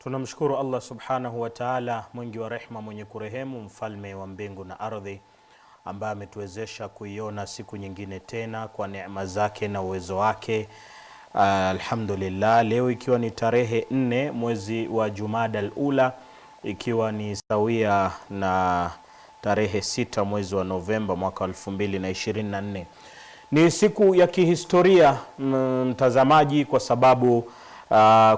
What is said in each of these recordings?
Tunamshukuru Allah subhanahu wa ta'ala, mwingi wa rehma, mwenye kurehemu, mfalme wa mbingu na ardhi, ambaye ametuwezesha kuiona siku nyingine tena kwa neema zake na uwezo wake. Alhamdulillah, leo ikiwa ni tarehe 4 mwezi wa Jumada al-Ula, ikiwa ni sawia na tarehe 6 mwezi wa Novemba mwaka 2024. Ni siku ya kihistoria mtazamaji, kwa sababu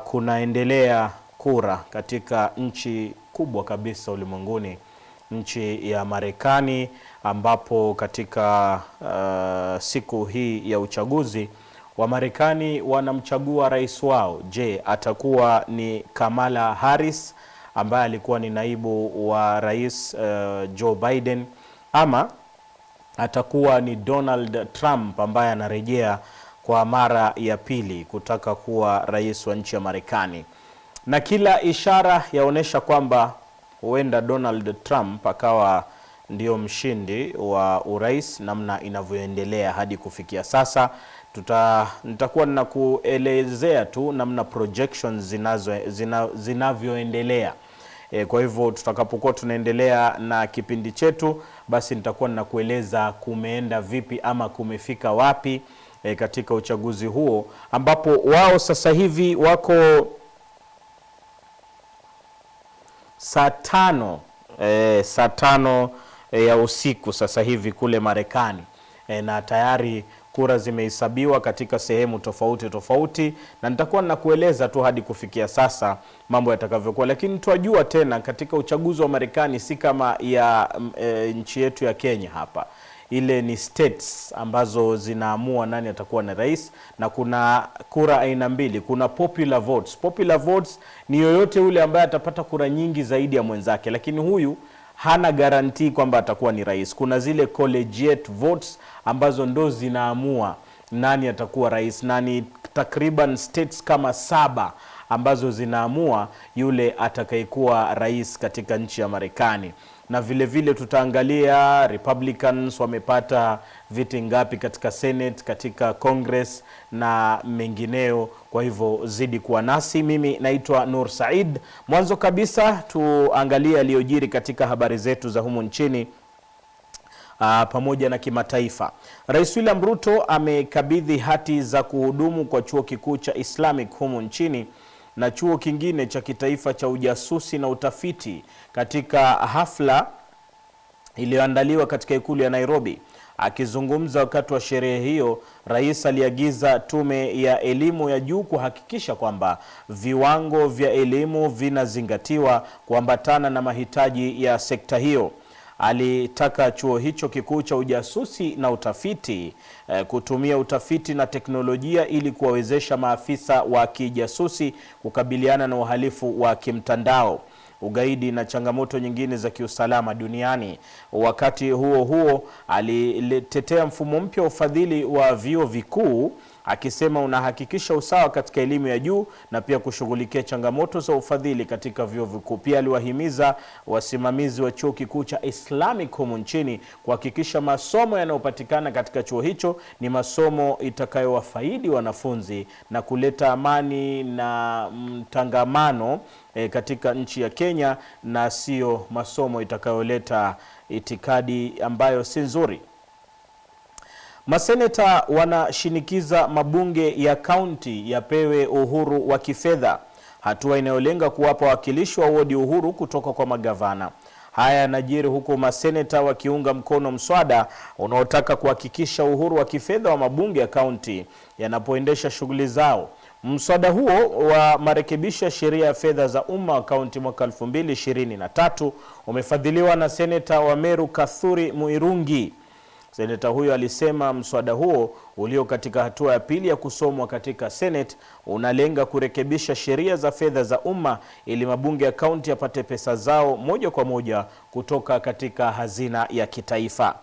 kunaendelea kura katika nchi kubwa kabisa ulimwenguni, nchi ya Marekani, ambapo katika siku hii ya uchaguzi wa Marekani wanamchagua rais wao. Je, atakuwa ni Kamala Harris ambaye alikuwa ni naibu wa rais Joe Biden, ama atakuwa ni Donald Trump ambaye anarejea kwa mara ya pili kutaka kuwa rais wa nchi ya Marekani? Na kila ishara yaonesha kwamba huenda Donald Trump akawa ndio mshindi wa urais namna inavyoendelea hadi kufikia sasa. Nitakuwa ninakuelezea tu namna projections zinavyoendelea. Kwa hivyo tutakapokuwa tunaendelea na kipindi chetu, basi nitakuwa ninakueleza kumeenda vipi ama kumefika wapi katika uchaguzi huo, ambapo wao sasa hivi wako saa 5 ya usiku sasa hivi kule Marekani, na tayari kura zimehesabiwa katika sehemu tofauti tofauti, na nitakuwa nakueleza tu hadi kufikia sasa mambo yatakavyokuwa. Lakini tuajua tena katika uchaguzi wa Marekani si kama ya nchi yetu ya Kenya hapa. Ile ni states ambazo zinaamua nani atakuwa na rais, na kuna kura aina mbili. Kuna popular votes. Popular votes ni yoyote ule ambaye atapata kura nyingi zaidi ya mwenzake, lakini huyu hana guarantee kwamba atakuwa ni rais. Kuna zile collegiate votes ambazo ndo zinaamua nani atakuwa rais, na ni takriban states kama 7 ambazo zinaamua yule atakayekuwa rais katika nchi ya Marekani. Na vile vile tutaangalia Republicans wamepata viti ngapi katika Senate, katika Congress na mengineo. Kwa hivyo zidi kuwa nasi. Mimi naitwa Nur Said. Mwanzo kabisa tuangalie aliyojiri katika habari zetu za humu nchini pamoja na kimataifa. Rais William Ruto amekabidhi hati za kuhudumu kwa chuo kikuu cha Islamic humu nchini na chuo kingine cha kitaifa cha ujasusi na utafiti katika hafla iliyoandaliwa katika ikulu ya Nairobi. Akizungumza wakati wa sherehe hiyo, rais aliagiza tume ya elimu ya juu kuhakikisha kwamba viwango vya elimu vinazingatiwa kuambatana na mahitaji ya sekta hiyo. Alitaka chuo hicho kikuu cha ujasusi na utafiti kutumia utafiti na teknolojia ili kuwawezesha maafisa wa kijasusi kukabiliana na uhalifu wa kimtandao, ugaidi na changamoto nyingine za kiusalama duniani. Wakati huo huo, alitetea mfumo mpya wa ufadhili wa vyuo vikuu, akisema unahakikisha usawa katika elimu ya juu na pia kushughulikia changamoto za ufadhili katika vyuo vikuu. Pia aliwahimiza wasimamizi wa chuo kikuu cha Islamic humu nchini kuhakikisha masomo yanayopatikana katika chuo hicho ni masomo itakayowafaidi wanafunzi na kuleta amani na mtangamano katika nchi ya Kenya, na sio masomo itakayoleta itikadi ambayo si nzuri. Maseneta wanashinikiza mabunge ya kaunti yapewe uhuru wa kifedha, hatua inayolenga kuwapa wakilishi wa wodi uhuru kutoka kwa magavana. Haya yanajiri huku maseneta wakiunga mkono mswada unaotaka kuhakikisha uhuru wa kifedha wa mabunge ya kaunti yanapoendesha shughuli zao. Mswada huo wa marekebisho ya sheria ya fedha za umma wa kaunti mwaka 2023 umefadhiliwa na seneta wa Meru Kathuri Muirungi. Seneta huyo alisema mswada huo ulio katika hatua ya pili ya kusomwa katika Senate unalenga kurekebisha sheria za fedha za umma ili mabunge ya kaunti yapate pesa zao moja kwa moja kutoka katika hazina ya kitaifa.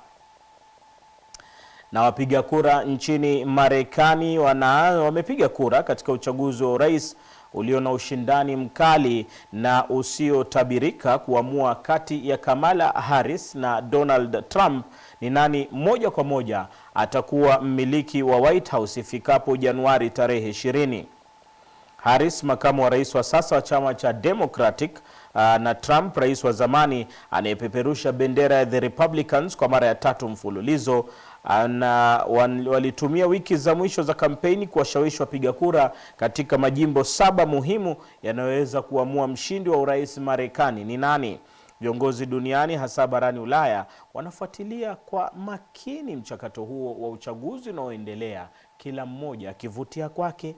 Na wapiga kura nchini Marekani wamepiga kura katika uchaguzi wa urais ulio na ushindani mkali na usiotabirika kuamua kati ya Kamala Harris na Donald Trump ni nani moja kwa moja atakuwa mmiliki wa White House ifikapo Januari tarehe 20. Harris, makamu wa rais wa sasa wa chama cha Democratic, na Trump, rais wa zamani anayepeperusha bendera ya The Republicans kwa mara ya 3 mfululizo, na walitumia wiki za mwisho za kampeni kuwashawishi wapiga kura katika majimbo 7 muhimu yanayoweza kuamua mshindi wa urais Marekani ni nani. Viongozi duniani hasa barani Ulaya wanafuatilia kwa makini mchakato huo wa uchaguzi unaoendelea, kila mmoja akivutia kwake.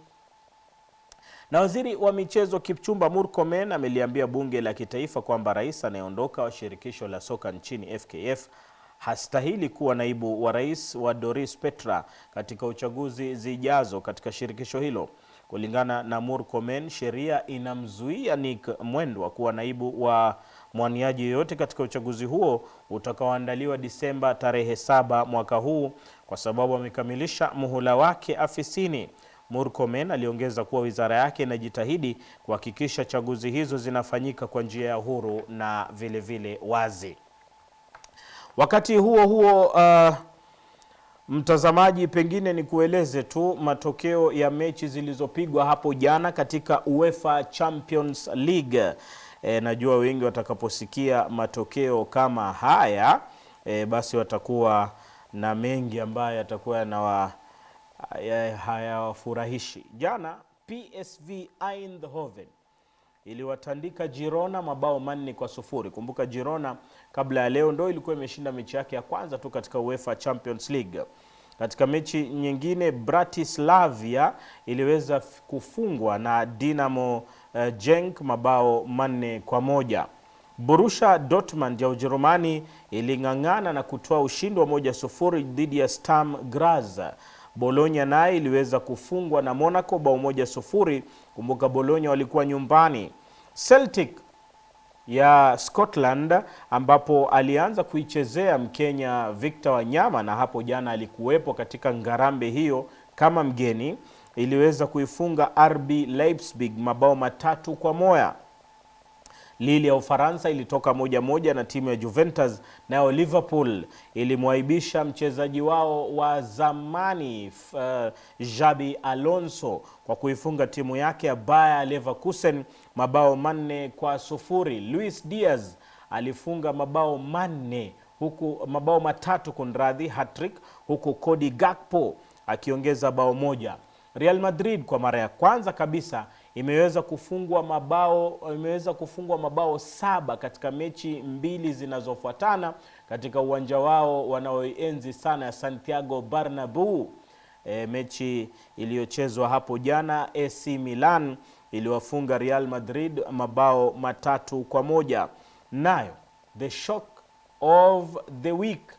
Na waziri wa michezo Kipchumba Murkomen ameliambia bunge la kitaifa kwamba rais anayeondoka wa shirikisho la soka nchini FKF hastahili kuwa naibu wa rais wa Doris Petra katika uchaguzi zijazo katika shirikisho hilo. Kulingana na Murkomen, sheria inamzuia Nick Mwendwa kuwa naibu wa mwaniaji yoyote katika uchaguzi huo utakaoandaliwa Disemba tarehe 7 mwaka huu, kwa sababu amekamilisha muhula wake afisini. Murkomen aliongeza kuwa wizara yake inajitahidi kuhakikisha chaguzi hizo zinafanyika kwa njia ya huru na vile vile wazi. Wakati huo huo, mtazamaji, pengine ni kueleze tu matokeo ya mechi zilizopigwa hapo jana katika UEFA Champions League. Najua wengi watakaposikia matokeo kama haya basi watakuwa na mengi ambayo yatakuwa na hayawafurahishi. Jana PSV Eindhoven iliwatandika Girona mabao 4-0. Kumbuka Girona kabla ya leo ndio ilikuwa imeshinda mechi yake ya kwanza tu katika UEFA Champions League. Katika mechi nyingine Bratislavia iliweza kufungwa na Dinamo Genk mabao 4-1. Borussia Dortmund ya Ujerumani iling'ang'ana na kutoa ushindi wa 1-0 dhidi ya Sturm Graz. Bologna naye iliweza kufungwa na Monaco bao 1-0. Kumbuka Bologna walikuwa nyumbani. Celtic ya Scotland, ambapo alianza kuichezea Mkenya Victor Wanyama na hapo jana alikuwepo katika ngarambe hiyo kama mgeni, iliweza kuifunga RB Leipzig mabao 3-1. Lille ya Ufaransa ilitoka 1-1 na timu ya Juventus, nayo Liverpool ilimwaibisha mchezaji wao wa zamani Xabi Alonso kwa kuifunga timu yake ya Bayer Leverkusen mabao 4-0. Luis Diaz alifunga mabao 4 huku mabao 3 kunradhi, hat-trick, huku Cody Gakpo akiongeza bao 1. Real Madrid kwa mara ya kwanza kabisa imeweza kufungwa mabao 7 katika mechi 2 zinazofuatana katika uwanja wao wanaoenzi sana ya Santiago Bernabeu. Mechi iliyochezwa hapo jana, AC Milan iliwafunga Real Madrid mabao 3-1. Nayo the shock of the week,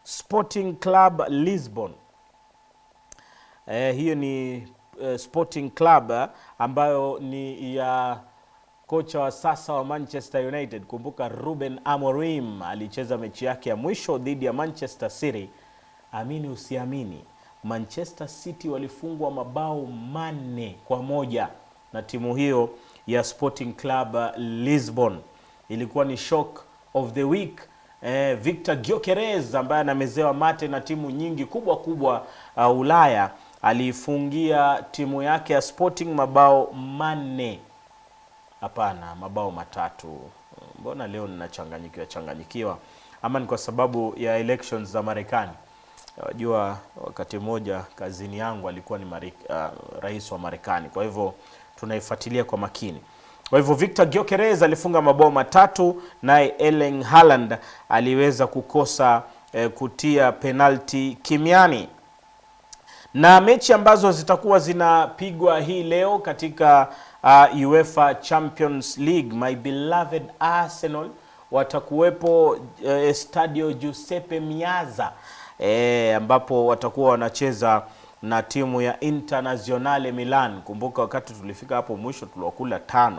Sporting Club Lisbon. Hiyo ni Sporting Club ambayo ni ya kocha wa sasa wa Manchester United. Kumbuka Ruben Amorim alicheza mechi yake ya mwisho dhidi ya Manchester City. Amini usiamini, Manchester City walifungwa mabao 4-1 na timu hiyo ya Sporting Club Lisbon. Ilikuwa ni shock of the week. Victor Gyökeres ambaye anamezewa mate na timu nyingi kubwa Ulaya alifungia timu yake ya Sporting mabao 4. Hapana, mabao 3. Mbona leo ninachanganyikiwa? Ama ni kwa sababu ya elections za Marekani? Wajua wakati mmoja kazini yangu alikuwa ni rais wa Marekani, kwa hivyo tunaifuatilia kwa makini. Kwa hivyo Victor Gyökeres alifunga mabao 3, naye Erling Haaland aliweza kukosa kutia penalti kimiani. Na mechi ambazo zitakuwa zinapigwa hii leo katika UEFA Champions League, my beloved Arsenal watakuwepo Stadio Giuseppe Meazza, ambapo watakuwa wanacheza na timu ya Internazionale Milan. Kumbuka wakati tulifika hapo mwisho tuliwakula 5.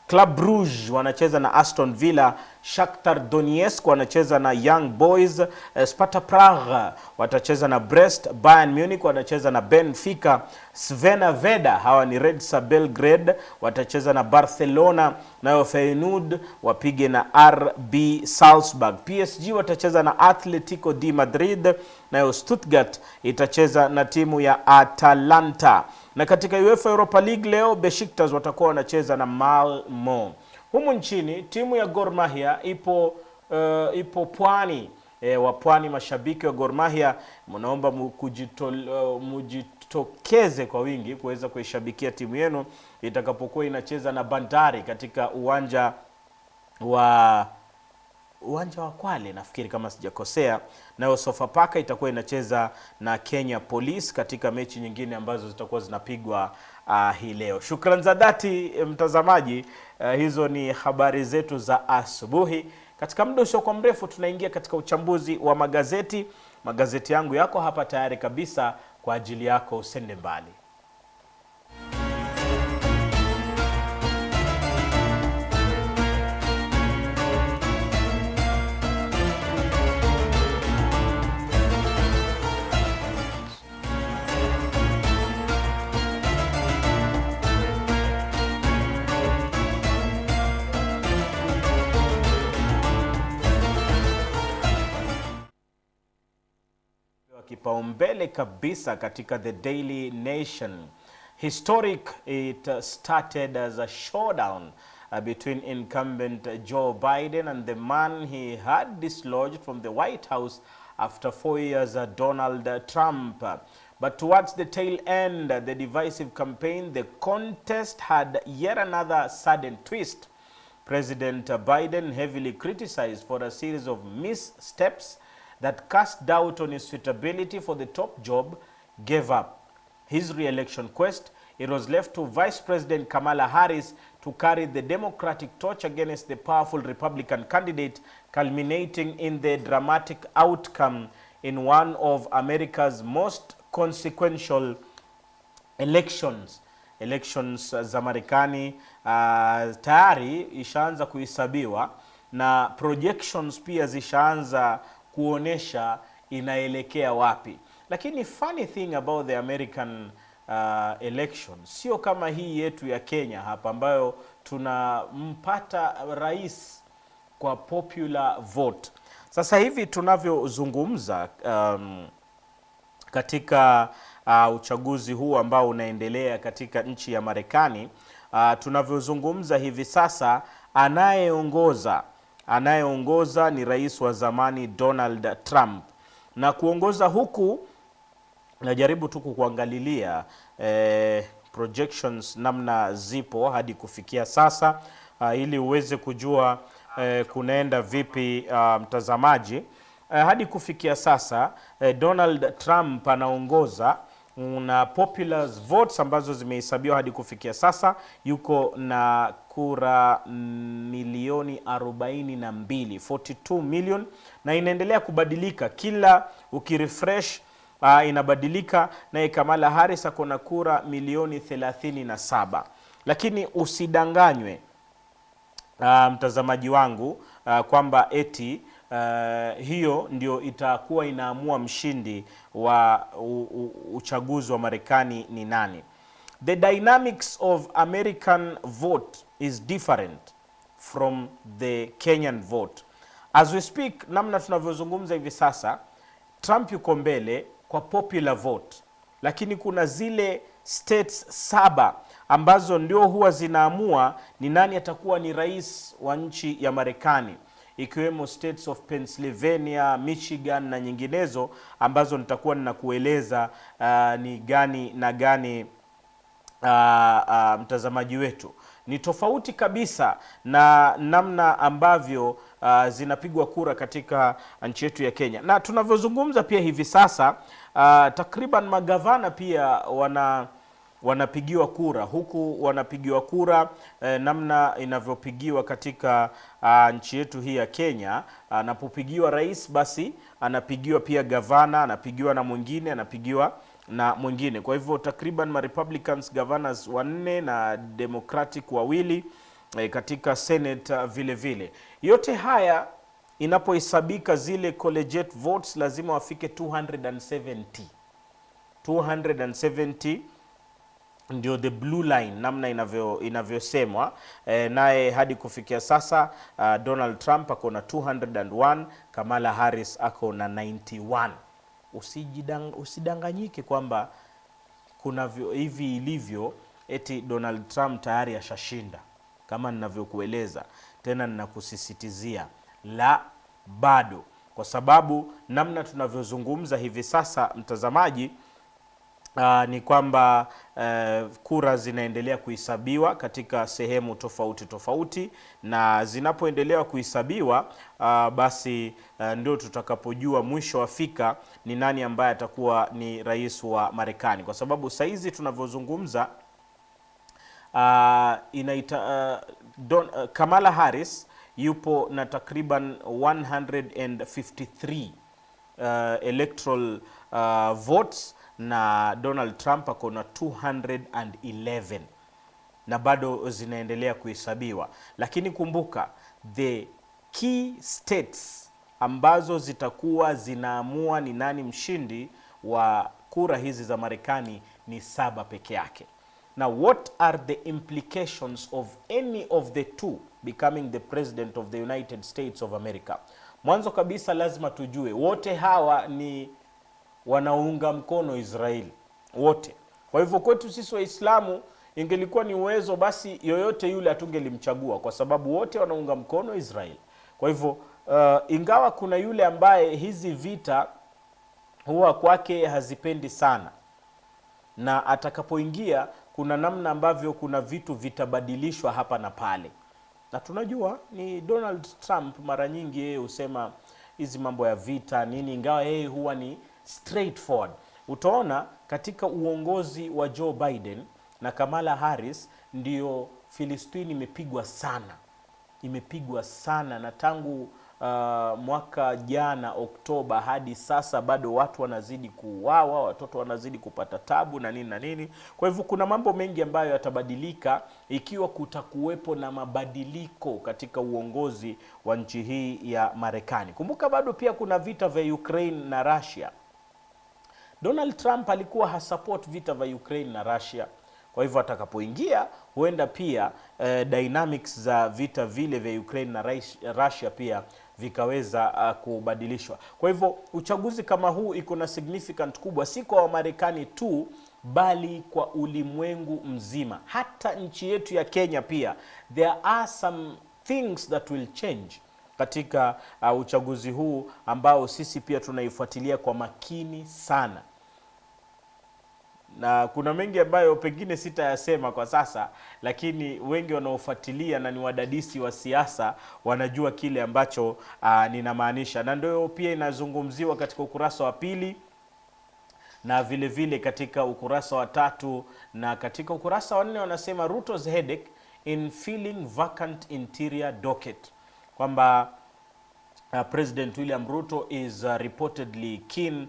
Club Brugge wanacheza na Aston Villa, Shakhtar Donetsk wanacheza na Young Boys, Sparta Prague watacheza na Brest, Bayern Munich wanacheza na Benfica, Crvena Zvezda hawa ni Red Star Belgrade watacheza na Barcelona, nayo Feyenoord wapige na RB Salzburg. PSG watacheza na Atletico de Madrid, nayo Stuttgart itacheza na timu ya Atalanta. Na katika UEFA Europa League leo Besiktas watakuwa wanacheza na Malmo. Humu nchini timu ya Gor Mahia ipo pwani. Wa pwani, mashabiki wa Gor Mahia, mnaomba mujitokeze kwa wingi kuweza kuishabikia timu yenu itakapokuwa inacheza na Bandari katika uwanja wa Kwale, nafikiri kama sijakosea. Nayo Sofapaka itakuwa inacheza na Kenya Police katika mechi nyingine ambazo zitakuwa zinapigwa hii leo. Shukrani za dhati mtazamaji, hizo ni habari zetu za asubuhi. Katika muda usio mrefu tunaingia katika uchambuzi wa magazeti. Magazeti yangu yako hapa tayari kabisa kwa ajili yako, usende mbali. Kipaumbele kabisa katika The Daily Nation. Historic, it started as a showdown between incumbent Joe Biden and the man he had dislodged from the White House after 4 years, Donald Trump. But towards the tail end, the divisive campaign, the contest had yet another sudden twist. President Biden, heavily criticized for a series of missteps that cast doubt on his suitability for the top job, gave up his re-election quest. It was left to Vice President Kamala Harris to carry the Democratic torch against the powerful Republican candidate, culminating in the dramatic outcome in one of America's most consequential elections. Elections za Marekani tayari ishaanza kuhesabiwa na projections pia zishaanza kuonesha inaelekea wapi. Lakini funny thing about the American election, sio kama hii yetu ya Kenya hapa ambayo tunampata rais kwa popular vote. Sasa hivi tunavyozungumza katika uchaguzi huu ambao unaendelea katika nchi ya Marekani, tunavyozungumza hivi sasa anayeongoza ni rais wa zamani Donald Trump. Na kuongoza huku najaribu tu kuangalilia projections namna zipo hadi kufikia sasa, ili uweze kujua kunaenda vipi mtazamaji. Hadi kufikia sasa Donald Trump anaongoza na popular votes ambazo zimehesabiwa hadi kufikia sasa, yuko na kura milioni 42 million, na inaendelea kubadilika kila ukirefresh, inabadilika. Na Kamala Harris ako na kura milioni 37. Lakini usidanganywe mtazamaji wangu kwamba eti hiyo ndio itakuwa inaamua mshindi wa uchaguzi wa Marekani ni nani. The dynamics of American vote is different from the Kenyan vote. As we speak, namna tunavyozungumza hivi sasa, Trump yuko mbele kwa popular vote, lakini kuna zile states 7 ambazo ndio huwa zinaamua ni nani atakuwa ni rais wa nchi ya Marekani, ikiwemo states of Pennsylvania, Michigan na nyinginezo ambazo nitakuwa ninakueleza ni gani na gani. Mtazamaji wetu, ni tofauti kabisa na namna ambavyo zinapigwa kura katika nchi yetu ya Kenya. Na tunavyozungumza pia hivi sasa takriban magavana pia wanapigiwa kura, huku wanapigiwa kura namna inavyopigiwa katika nchi yetu hii ya Kenya. Anapopigiwa rais, basi anapigiwa pia gavana, anapigiwa na mwingine, anapigiwa na mwingine. Kwa hivyo takriban Republicans governors 4 na Democratic 2 katika Senate vile vile. Yote haya inapohesabika zile collegiate votes lazima wafike 270 ndio the blue line namna inavyosemwa. Naye hadi kufikia sasa Donald Trump ako na 201, Kamala Harris ako na 91. Usidanganyike kwamba kuna hivi ilivyo eti Donald Trump tayari ashashinda kama ninavyokueleza, tena ninakusisitizia la bado, kwa sababu namna tunavyozungumza hivi sasa mtazamaji, ni kwamba kura zinaendelea kuhesabiwa katika sehemu tofauti tofauti, na zinapoendelea kuhesabiwa basi ndio tutakapojua mwisho wa fika ni nani ambaye atakuwa ni rais wa Marekani, kwa sababu saizi tunavyozungumza Kamala Harris yupo na takriban 153 electoral votes, na Donald Trump ako na 211, na bado zinaendelea kuhesabiwa. Lakini kumbuka, the key states ambazo zitakuwa zinaamua ni nani mshindi wa kura hizi za Marekani ni 7 peke yake. Now, what are the implications of any of the two becoming the president of the United States of America? Mwanzo kabisa lazima tujue wote hawa ni wanaunga mkono Israeli wote. Kwa hivyo kwetu sisi Waislamu ingelikuwa ni uwezo, basi yoyote yule atungelimchagua, kwa sababu wote wanaunga mkono Israeli. Kwa hivyo ingawa kuna yule ambaye hizi vita huwa kwake hazipendi sana, na atakapoingia kuna namna ambavyo kuna vitu vitabadilishwa hapa na pale, na tunajua ni Donald Trump mara nyingi yeye husema hizi mambo ya vita nini, ingawa yeye huwa ni straightforward. Utaona katika uongozi wa Joe Biden na Kamala Harris ndio Filistini imepigwa sana, na tangu mwaka jana Oktoba hadi sasa bado watu wanazidi kuuawa, watoto wanazidi kupata tabu na nini na nini. Kwa hivyo kuna mambo mengi ambayo yatabadilika ikiwa kutakuwepo na mabadiliko katika uongozi wa nchi hii ya Marekani. Kumbuka bado pia kuna vita vya Ukraine na Russia. Donald Trump alikuwa hasupport vita vya Ukraine na Russia. Kwa hivyo atakapoingia huenda pia dynamics za vita vile vya Ukraine na Russia pia vikaweza kubadilishwa. Kwa hivyo uchaguzi kama huu iko na significant kubwa, si kwa Wamarekani tu bali kwa ulimwengu mzima. Hata nchi yetu ya Kenya pia there are some things that will change katika uchaguzi huu ambao sisi pia tunaifuatilia kwa makini sana, na kuna mengi ambayo pengine sitayasema kwa sasa, lakini wengi wanaofuatilia na ni wadadisi wa siasa wanajua kile ambacho ninamaanisha, na ndio pia inazungumziwa katika ukurasa wa 2 na vile vile katika ukurasa wa 3, na katika ukurasa wa 4 wanasema Ruto's headache in filling vacant interior docket, kwamba President William Ruto is reportedly keen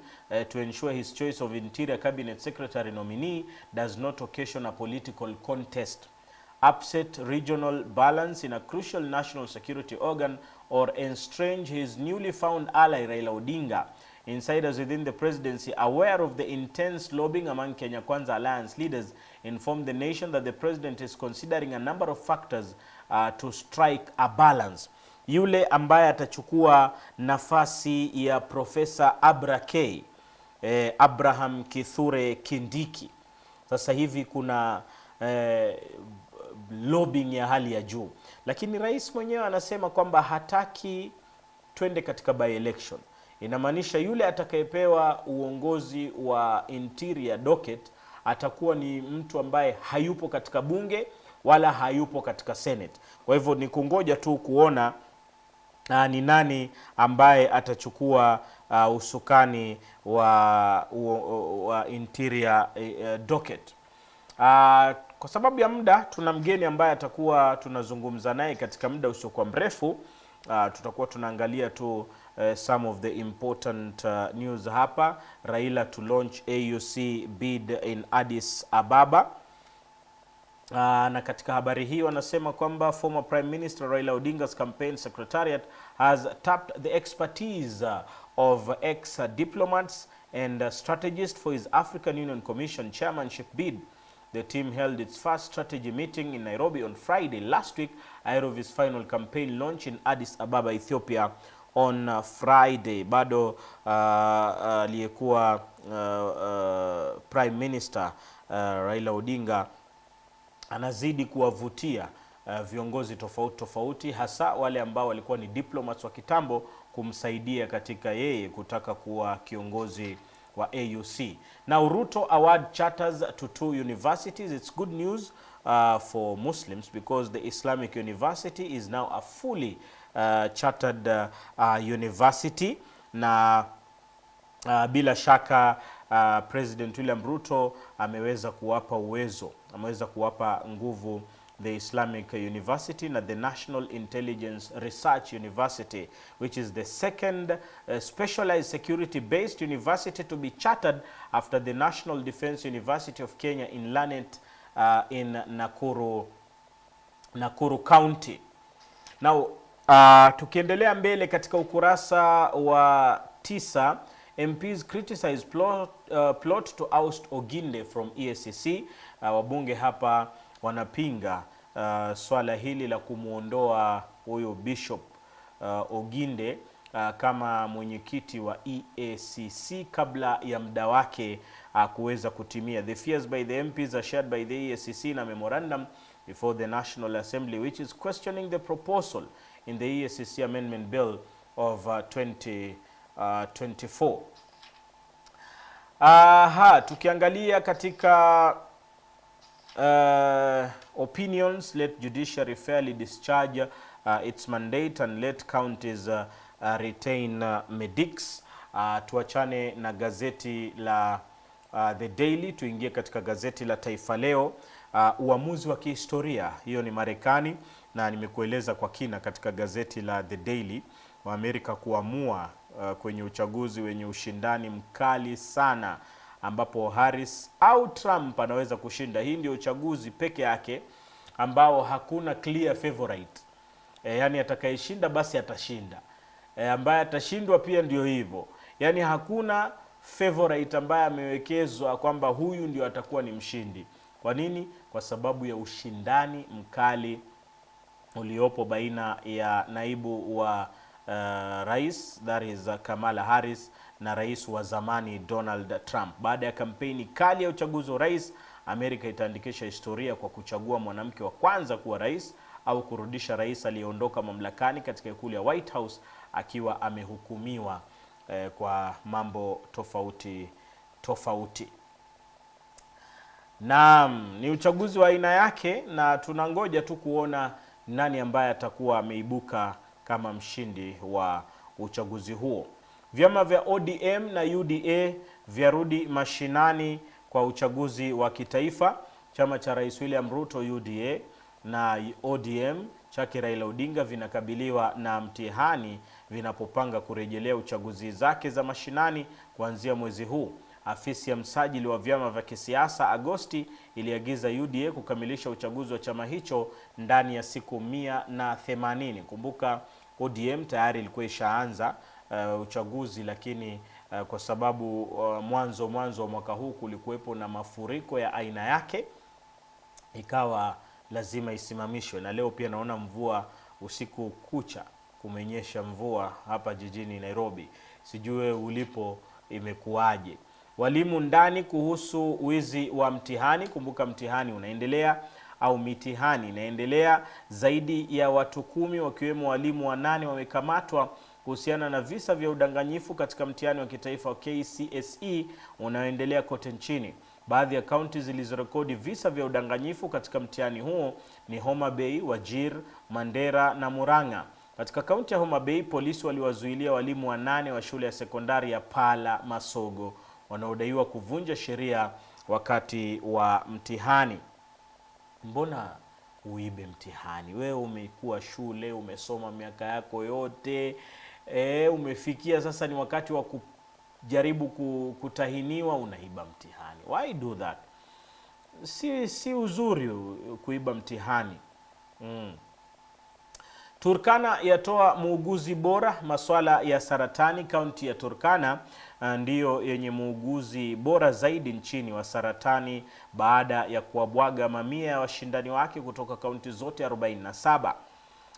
to ensure his choice of Interior Cabinet Secretary nominee does not occasion a political contest, upset regional balance in a crucial national security organ, or estrange his newly found ally Raila Odinga. Insiders within the presidency, aware of the intense lobbying among Kenya Kwanza Alliance leaders, informed the nation that the president is considering a number of factors to strike a balance. Yule ambaye atachukua nafasi ya Profesa Abraham Kithure Kindiki, sasa hivi kuna lobbying ya hali ya juu, lakini rais mwenyewe anasema kwamba hataki twende katika by election. Inamaanisha yule atakayepewa uongozi wa interior docket atakuwa ni mtu ambaye hayupo katika bunge wala hayupo katika Senate. Kwa hivyo ni kungoja tu kuona ni nani ambaye atachukua usukani wa interior docket. Kwa sababu ya muda, tuna mgeni ambaye atakuwa tunazungumza naye katika muda usiokuwa mrefu. Tutakuwa tunaangalia tu some of the important news hapa. Raila to launch AUC bid in Addis Ababa. Na katika habari hii wanasema kwamba former Prime Minister Raila Odinga's campaign secretariat has tapped the expertise of ex-diplomats and strategists for his African Union Commission chairmanship bid. The team held its first strategy meeting in Nairobi on Friday last week ahead of his final campaign launch in Addis Ababa, Ethiopia on Friday. Bado aliyekuwa Prime Minister Raila Odinga anazidi kuwavutia viongozi tofauti tofauti, hasa wale ambao walikuwa ni diplomats wa kitambo, kumsaidia katika yeye kutaka kuwa kiongozi wa AUC. Now Ruto award charters to 2 universities. It's good news for Muslims because the Islamic University is now a fully chartered university, na bila shaka President William Ruto ameweza kuwapa uwezo, ameweza kuwapa nguvu the Islamic University na the National Intelligence Research University, which is the second specialized security-based university to be chartered after the National Defense University of Kenya in Lanet in Nakuru County. Now, tukiendelea mbele katika ukurasa wa 9, MPs criticize plot to oust Oginde from EACC. Wabunge hapa wanapinga swala hili la kumuondoa huyo Bishop Oginde kama mwenyekiti wa EACC kabla ya muda wake kuweza kutimia. The fears by the MPs are shared by the EACC in a memorandum before the National Assembly, which is questioning the proposal in the EACC Amendment Bill of 2024. Tukiangalia katika opinions, let judiciary fairly discharge its mandate and let counties retain medics. Tuachane na gazeti la The Daily, tuingie katika gazeti la Taifa Leo. Uamuzi wa kihistoria, hiyo ni Marekani, na nimekueleza kwa kina katika gazeti la The Daily wa Amerika kuamua kwenye uchaguzi wenye ushindani mkali sana, ambapo Harris au Trump anaweza kushinda. Hii ndio uchaguzi peke yake ambao hakuna clear favorite. Yani atakayeshinda basi atashinda. Ambaye atashindwa pia ndio hivyo. Yani hakuna favorite ambaye amewekezwa kwamba huyu ndio atakuwa ni mshindi. Kwa nini? Kwa sababu ya ushindani mkali uliopo baina ya naibu wa rais, that is Kamala Harris, na rais wa zamani Donald Trump. Baada ya kampeni kali ya uchaguzi wa rais, Amerika itaandikisha historia kwa kuchagua mwanamke wa kwanza kuwa rais au kurudisha rais aliyeondoka mamlakani katika ikulu ya White House akiwa amehukumiwa kwa mambo tofauti. Naam, ni uchaguzi wa aina yake, na tunangoja tu kuona nani ambaye atakuwa ameibuka kama mshindi wa uchaguzi huo. Vyama vya ODM na UDA vyarudi mashinani kwa uchaguzi wa kitaifa. Chama cha Rais William Ruto UDA na ODM chake Raila Odinga vinakabiliwa na mtihani vinapopanga kurejelea uchaguzi zake za mashinani kuanzia mwezi huu. Afisi ya msajili wa vyama vya kisiasa Agosti iliagiza UDA kukamilisha uchaguzi wa chama hicho ndani ya siku 180. Kumbuka ODM tayari ilikuwa ishaanza uchaguzi, lakini kwa sababu mwanzo wa mwaka huu kulikuwepo na mafuriko ya aina yake, ikawa lazima isimamishwe. Na leo pia naona mvua usiku kucha, kumenyesha mvua hapa jijini Nairobi. Sijue ulipo imekuaje. Walimu ndani kuhusu wizi wa mtihani. Kumbuka mtihani unaendelea au mitihani inaendelea. Zaidi ya watu 10 wakiwemo walimu 8 wamekamatwa kuhusiana na visa vya udanganyifu katika mtihani wa kitaifa wa KCSE unaoendelea kote nchini. Baadhi ya kaunti zilizorekodi visa vya udanganyifu katika mtihani huo ni Homa Bay, Wajir, Mandera na Murang'a. Katika kaunti ya Homa Bay, polisi waliwazuilia walimu 8 wa shule ya sekondari ya Pala Masogo wanaodaiwa kuvunja sheria wakati wa mtihani. Mbona uibe mtihani? Wewe umekuwa shule, umesoma miaka yako yote, umefikia sasa ni wakati wa kujaribu kutahiniwa, unaiba mtihani. Why do that? Si uzuri kuiba mtihani. Turkana yatoa muuguzi bora masuala ya saratani. Kaunti ya Turkana ndiyo yenye muuguzi bora zaidi nchini wa saratani baada ya kuwabwaga mamia ya washindani wake kutoka kaunti zote 47.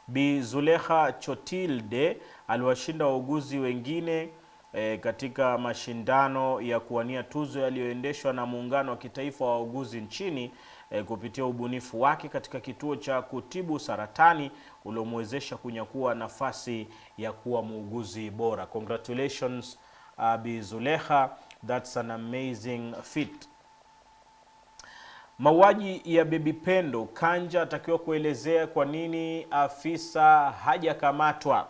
Bi Zulekha Chotilde aliwashinda wauguzi wengine katika mashindano ya kuwania tuzo yaliyoendeshwa na muungano wa kitaifa wa wauguzi nchini kupitia ubunifu wake katika kituo cha kutibu saratani uliomwezesha kunyakua nafasi ya kuwa muuguzi bora. Congratulations Bi Zulekha, that's an amazing feat. Mauaji ya Baby Pendo, Kanja atakiwa kuelezea kwa nini afisa hajakamatwa.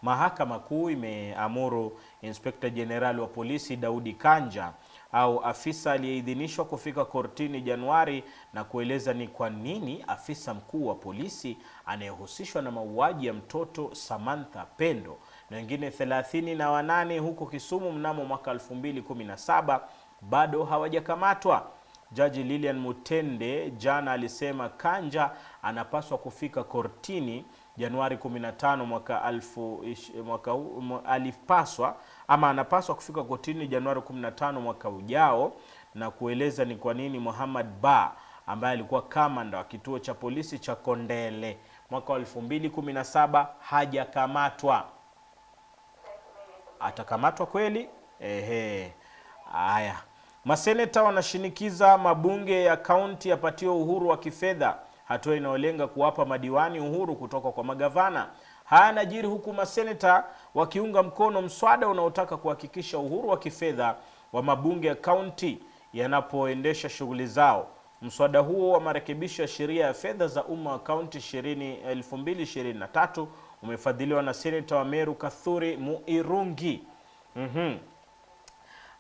Mahakama Kuu imeamuru Inspector General wa polisi Daudi Kanja au afisa aliyeidhinishwa kufika kortini Januari na kueleza ni kwa nini afisa mkuu wa polisi anayehusishwa na mauaji ya mtoto Samantha Pendo na wengine 38 huko Kisumu mnamo mwaka 2017 bado hawajakamatwa. Jaji Lilian Mutende jana alisema Kanja anapaswa kufika kortini Januari 15 anapaswa kufika kortini Januari 15 mwaka ujao, na kueleza ni kwa nini Muhammad Ba ambaye alikuwa kamanda wa kituo cha polisi cha Kondele mwaka 2017 hajakamatwa. Atakamatwa kweli? Haya. Maseneta wanashinikiza mabunge ya kaunti yapatiwe uhuru wa kifedha, hatua inayolenga kuwapa madiwani uhuru kutoka kwa magavana. Haya najiri huku maseneta wakiunga mkono mswada unaotaka kuhakikisha uhuru wa kifedha wa mabunge ya kaunti yanapoendesha shughuli zao. Mswada huo wa marekebisho ya sheria ya fedha za umma wa kaunti 2023 umefadhiliwa na seneta wa Meru Kathuri Muirungi.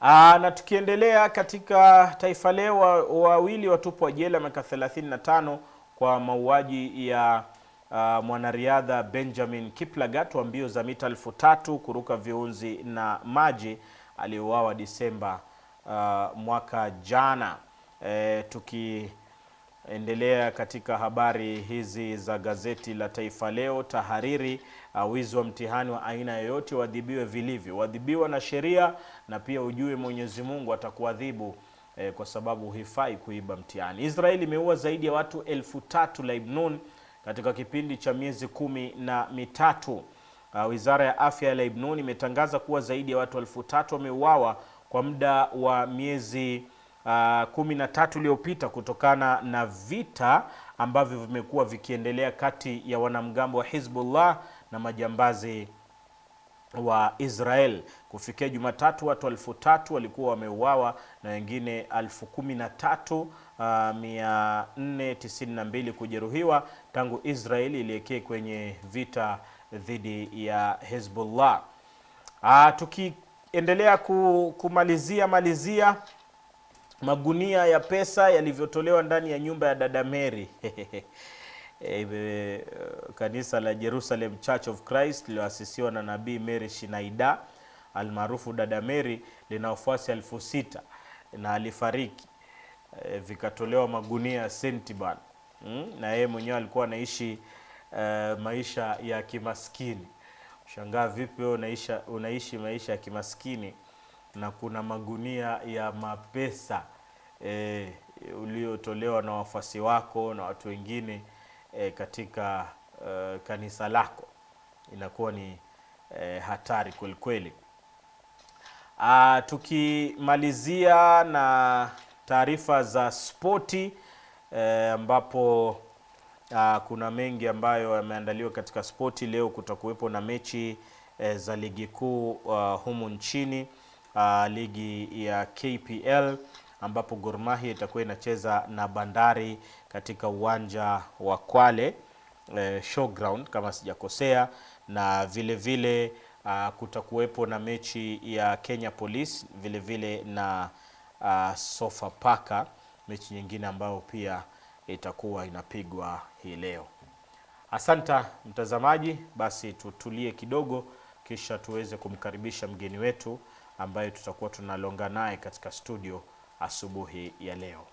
Na tukiendelea katika Taifa Leo, wawili watupwa jela miaka 35 kwa mauaji ya mwanariadha Benjamin Kiplagat wa mbio za mita 3000 kuruka viunzi na maji aliyeuawa Disemba mwaka jana. Tukiendelea katika habari hizi za gazeti la Taifa Leo, tahariri, wizi wa mtihani wa aina yoyote wadhibiwe vilivyo, wadhibiwa na sheria, na pia ujue Mwenyezi Mungu atakuadhibu kwa sababu hufai kuiba mtihani. Israeli imeua zaidi ya watu 3000 Lebanon katika kipindi cha miezi 13. Wizara ya afya ya Lebanon imetangaza kuwa zaidi ya watu 3000 wameuawa kwa muda wa miezi 13 iliyopita kutokana na vita ambavyo vimekuwa vikiendelea kati ya wanamgambo wa Hizbullah na majambazi wa Israel. Kufikia Jumatatu watu 3000 walikuwa wameuawa na wengine 13492 kujeruhiwa tangu Israel ilielekea kwenye vita dhidi ya Hezbollah. Tukiendelea kumalizia magunia ya pesa yalivyotolewa ndani ya nyumba ya Dada Mary. Kanisa la Jerusalem Church of Christ lililoasisiwa na Nabii Mary Shinaida almaarufu Dada Mary lina wafuasi 6000 na alifariki. Vikatolewa magunia ya senti bana. Na yeye mwenyewe alikuwa anaishi maisha ya kimaskini. Shangaa vipi wewe unaishi maisha ya kimaskini na kuna magunia ya mapesa uliotolewa na wafuasi wako na watu wengine katika kanisa lako. Inakuwa ni hatari kweli kweli. Tukimalizia na taarifa za spoti, ambapo kuna mengi ambayo yameandaliwa katika spoti. Leo kutakuwepo na mechi za ligi kuu humu nchini, ligi ya KPL, ambapo Gor Mahia itakuwa inacheza na Bandari katika uwanja wa Kwale Showground kama sijakosea, na vile vile kutakuwepo na mechi ya Kenya Police vile vile na Sofapaka, mechi nyingine ambayo pia itakuwa inapigwa hii leo. Asante mtazamaji, basi tutulie kidogo kisha tuweze kumkaribisha mgeni wetu ambaye tutakuwa tunalonga naye katika studio asubuhi ya leo.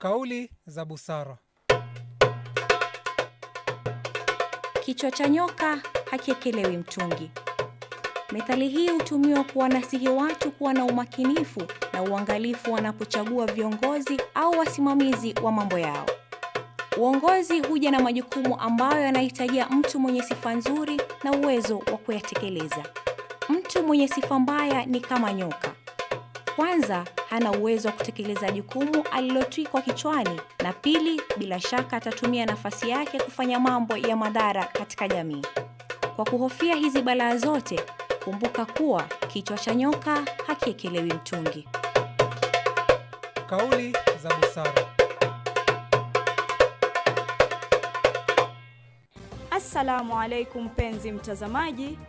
Kauli za busara. Kichwa cha nyoka hakiekelewi mtungi. Methali hii hutumiwa kuwanasihi watu kuwa na umakinifu na uangalifu wanapochagua viongozi au wasimamizi wa mambo yao. Uongozi huja na majukumu ambayo yanahitajia mtu mwenye sifa nzuri na uwezo wa kuyatekeleza. Mtu mwenye sifa mbaya ni kama nyoka. Kwanza, hana uwezo wa kutekeleza jukumu alilotwikwa kichwani, na pili, bila shaka atatumia nafasi yake kufanya mambo ya madhara katika jamii. Kwa kuhofia hizi balaa zote, kumbuka kuwa kichwa cha nyoka hakiekelewi mtungi. Kauli za busara. Assalamu alaikum penzi mtazamaji.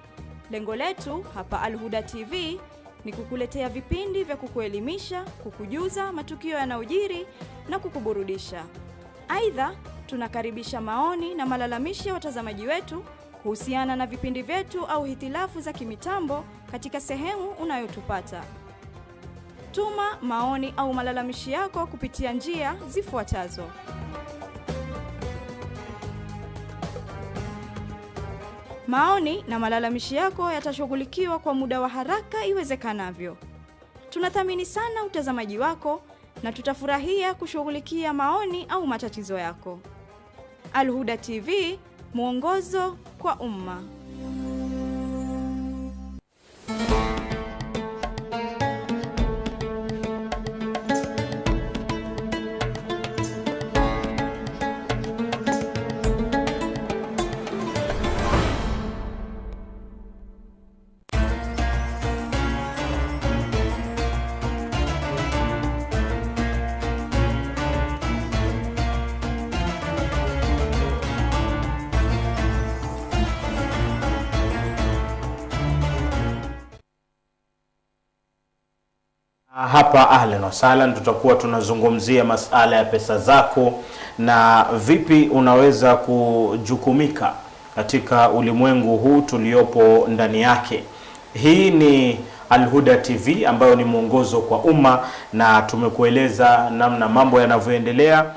Lengo letu hapa Al-Huda TV ni kukuletea vipindi vya kukuelimisha, kukujuza matukio yanayojiri na kukuburudisha. Aidha, tunakaribisha maoni na malalamishi ya watazamaji wetu kuhusiana na vipindi vyetu au hitilafu za kimitambo katika sehemu unayotupata. Tuma maoni au malalamishi yako kupitia njia zifuatazo. Maoni na malalamishi yako yatashughulikiwa kwa muda wa haraka iwezekanavyo. Tunathamini sana utazamaji wako na tutafurahia kushughulikia maoni au matatizo yako. Al-Huda TV, mwongozo kwa umma. Hapa ahlan wa sahlan, tutakuwa tunazungumzia masala ya pesa zako na vipi unaweza kujukumika katika ulimwengu huu tuliopo ndani yake. Hii ni Al-Huda TV ambayo ni mwongozo kwa umma, na tumekueleza namna mambo yanavyoendelea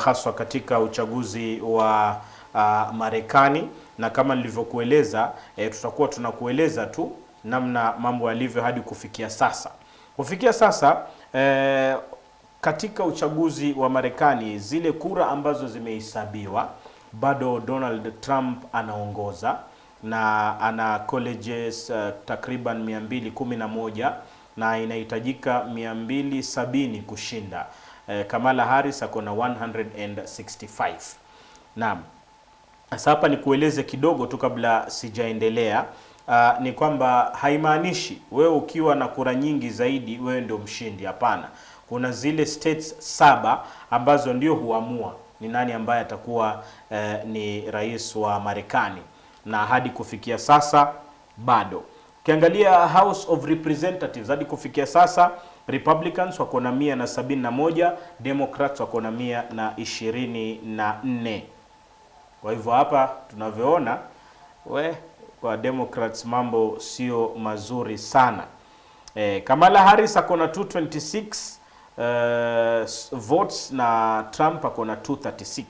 haswa katika uchaguzi wa Marekani, na kama nilivyokueleza tutakuwa tunakueleza tu namna mambo yalivyo hadi kufikia sasa. Kufikia sasa katika uchaguzi wa Marekani, zile kura ambazo zimehesabiwa, bado Donald Trump anaongoza na ana colleges takriban 211 na inahitajika 270 kushinda. Kamala Harris ako na 165. Naam. Sasa hapa ni kueleze kidogo tu kabla sijaendelea. Ni kwamba haimaanishi wewe ukiwa na kura nyingi zaidi wewe ndio mshindi. Hapana. Kuna zile states 7 ambazo ndio huamua ni nani ambaye atakuwa ni rais wa Marekani, na hadi kufikia sasa bado. Ukiangalia House of Representatives hadi kufikia sasa, Republicans wako na 171, Democrats wako na 124. Kwa hivyo hapa tunavyoona kwa Democrats mambo sio mazuri sana. Kamala Harris ako na 226 votes na Trump ako na 236.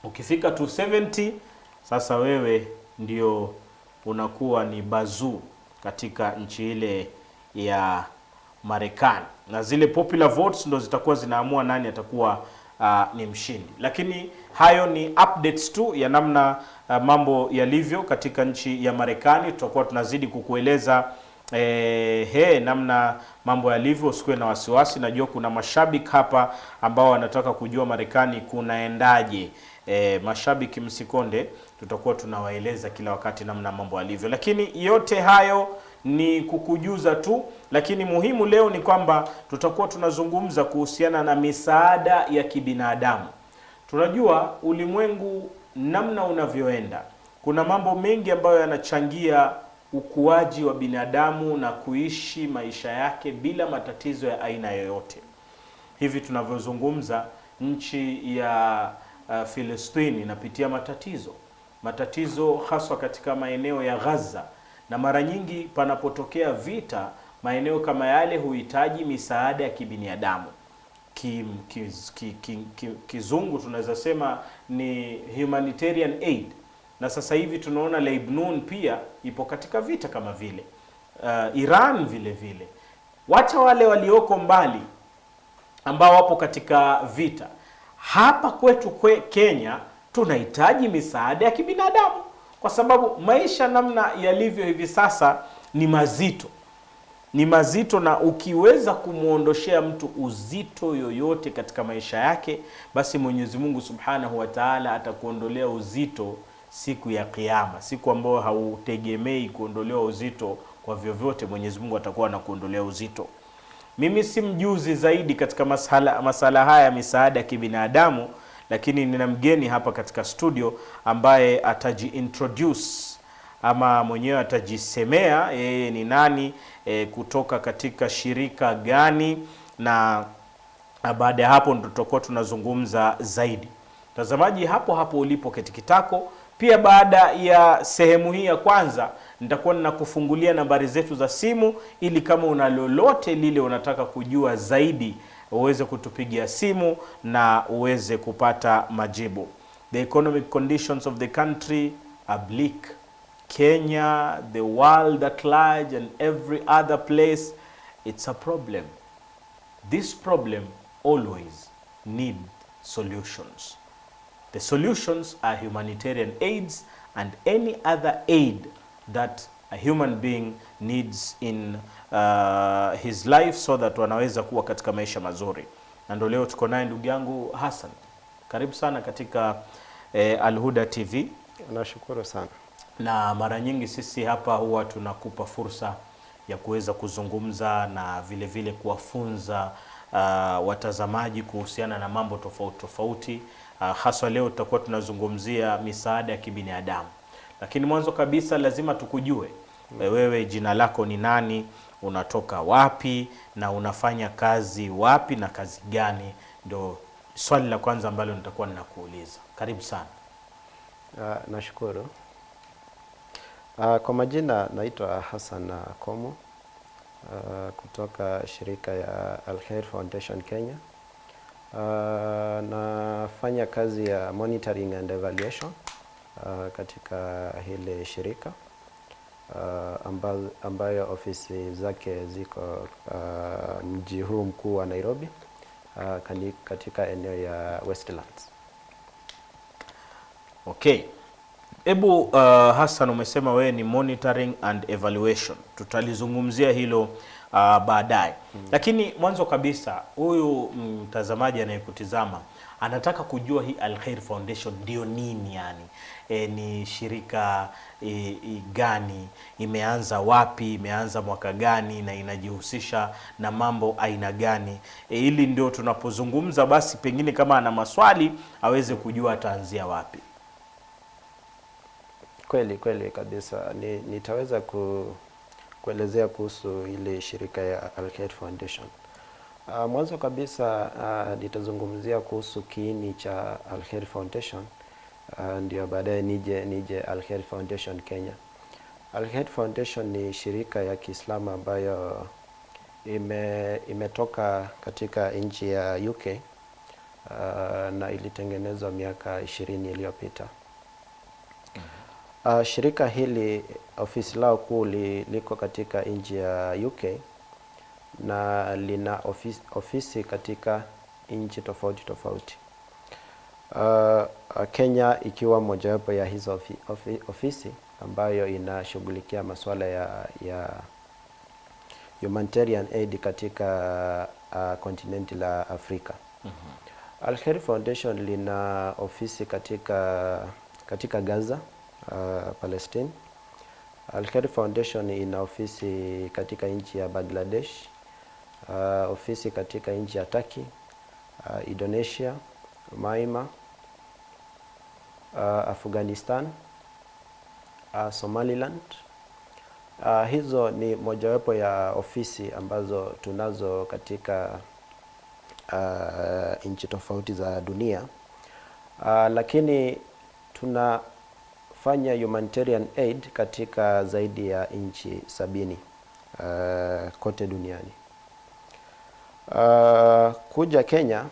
Ukifika 270 sasa wewe ndio unakuwa ni bazuu katika nchi ile ya Marekani, na zile popular votes ndo zitakuwa zinaamua nani atakuwa ni mshindi. Lakini hayo ni updates tu ya namna mambo yalivyo katika nchi ya Marekani. Tutakuwa tunazidi kukueleza namna mambo yalivyo, usikuwe na wasiwasi. Najua kuna mashabiki hapa ambao wanataka kujua Marekani kunaendaje. Mashabiki msikonde, tutakuwa tunawaeleza kila wakati namna mambo yalivyo. Lakini yote hayo ni kukujuza tu, lakini muhimu leo ni kwamba tutakuwa tunazungumza kuhusiana na misaada ya kibinadamu. Tunajua ulimwengu namna unavyoenda, kuna mambo mengi ambayo yanachangia ukuaji wa binadamu na kuishi maisha yake bila matatizo ya aina yoyote. Hivi tunavyozungumza, nchi ya Filistini inapitia matatizo haswa katika maeneo ya Gaza, na mara nyingi panapotokea vita, maeneo kama yale huhitaji misaada ya kibinadamu. kizungu tunaweza sema ni humanitarian aid, na sasa hivi tunaona Lebanon pia ipo katika vita kama vile Iran vile vile. Wacha wale walioko mbali ambao wapo katika vita. Hapa kwetu Kenya tunahitaji misaada ya kibinadamu, kwa sababu maisha namna yalivyo hivi sasa ni mazito. Ni mazito, na ukiweza kumuondoshea mtu uzito yoyote katika maisha yake, basi Mwenyezi Mungu Subhanahu wa Ta'ala atakuondolea uzito siku ya Kiyama, siku ambayo hautegemei kuondolewa uzito kwa vyovyote. Mwenyezi Mungu atakuwa anakuondolea uzito. Mimi si mjuzi zaidi katika masala haya ya misaada ya kibinadamu, lakini nina mgeni hapa katika studio ambaye atajiintroduce ama mwenyewe atajisemea yeye ni nani, kutoka katika shirika gani, na baada ya hapo ndio tutakuwa tunazungumza zaidi. Mtazamaji, hapo hapo ulipo ketikitako. Pia baada ya sehemu hii ya kwanza nitakuwa ninakufungulia nambari zetu za simu, ili kama una lolote lile unataka kujua zaidi uweze kutupigia simu na uweze kupata majibu. The economic conditions of the country are bleak. Kenya, the world at large and every other place, it's a problem. This problem always need solutions. The solutions are humanitarian aids and any other aid that a human being needs in his life, so that wanaweza kuwa katika maisha mazuri. Na ndio leo tuko naye ndugu yangu Hassan. Karibu sana katika Al-Huda TV. Nashukuru sana. Na mara nyingi sisi hapa huwa tunakupa fursa ya kuweza kuzungumza na vile vile kuwafunza watazamaji kuhusiana na mambo tofauti tofauti. Haswa leo tutakuwa tunazungumzia misaada ya kibinadamu. Lakini mwanzo kabisa lazima tukujue. Wewe jina lako ni nani, unatoka wapi, na unafanya kazi wapi na kazi gani? Ndio swali la kwanza ambalo nitakuwa ninakuuliza. Karibu sana. Nashukuru. Kwa majina naitwa Hassan Komo, kutoka shirika ya Khair Foundation Kenya. Nafanya kazi ya monitoring and evaluation katika hili shirika, ambayo ofisi zake ziko mji huu mkuu wa Nairobi, katika eneo ya Westlands. Okay. Ebu Hassan, umesema wewe ni monitoring and evaluation. Tutalizungumzia hilo baadaye. Lakini mwanzo kabisa, huyu mtazamaji anayekutizama anataka kujua hii Khair Foundation ndio nini yani? Ni shirika gani? Imeanza wapi? Imeanza mwaka gani? Na inajihusisha na mambo aina gani? Ili ndio tunapozungumza basi pengine kama ana maswali aweze kujua ataanzia wapi. Kweli kabisa. Nitaweza kuelezea kuhusu ile shirika ya Khair Foundation. Mwanzo kabisa nitazungumzia kuhusu kiini cha Khair Foundation, ndio baadaye nije Khair Foundation Kenya. Khair Foundation ni shirika ya Kiislamu ambayo imetoka katika nchi ya UK, na ilitengenezwa miaka 20 iliyopita. Shirika hili ofisi lao kuu liko katika nchi ya UK, na lina ofisi katika nchi tofauti tofauti. Kenya ikiwa mojawapo ya hizo ofisi ambayo inashughulikia masuala ya humanitarian aid katika kontinenti la Afrika. Khair Foundation lina ofisi katika Gaza, Palestine. Khair Foundation ina ofisi katika nchi ya Bangladesh, ofisi katika nchi ya Turkey, Indonesia, Myanmar, Afghanistan, Somaliland. Hizo ni mojawapo ya ofisi ambazo tunazo katika nchi tofauti za dunia, lakini tunafanya humanitarian aid katika zaidi ya nchi 70 kote duniani. Kuja Kenya,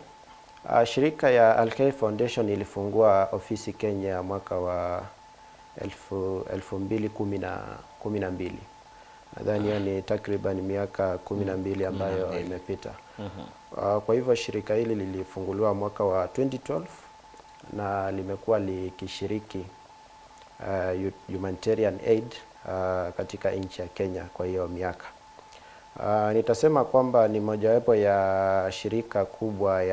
shirika ya Al-Khair Foundation ilifungua ofisi Kenya mwaka wa 2012. Nadhani hiyo ni takriban miaka 12 ambayo imepita. Kwa hivyo shirika hili lilifunguliwa mwaka wa 2012 na limekuwa likishiriki humanitarian aid katika nchi ya Kenya kwa hiyo miaka. Nitasema kwamba ni mojawapo ya shirika kubwa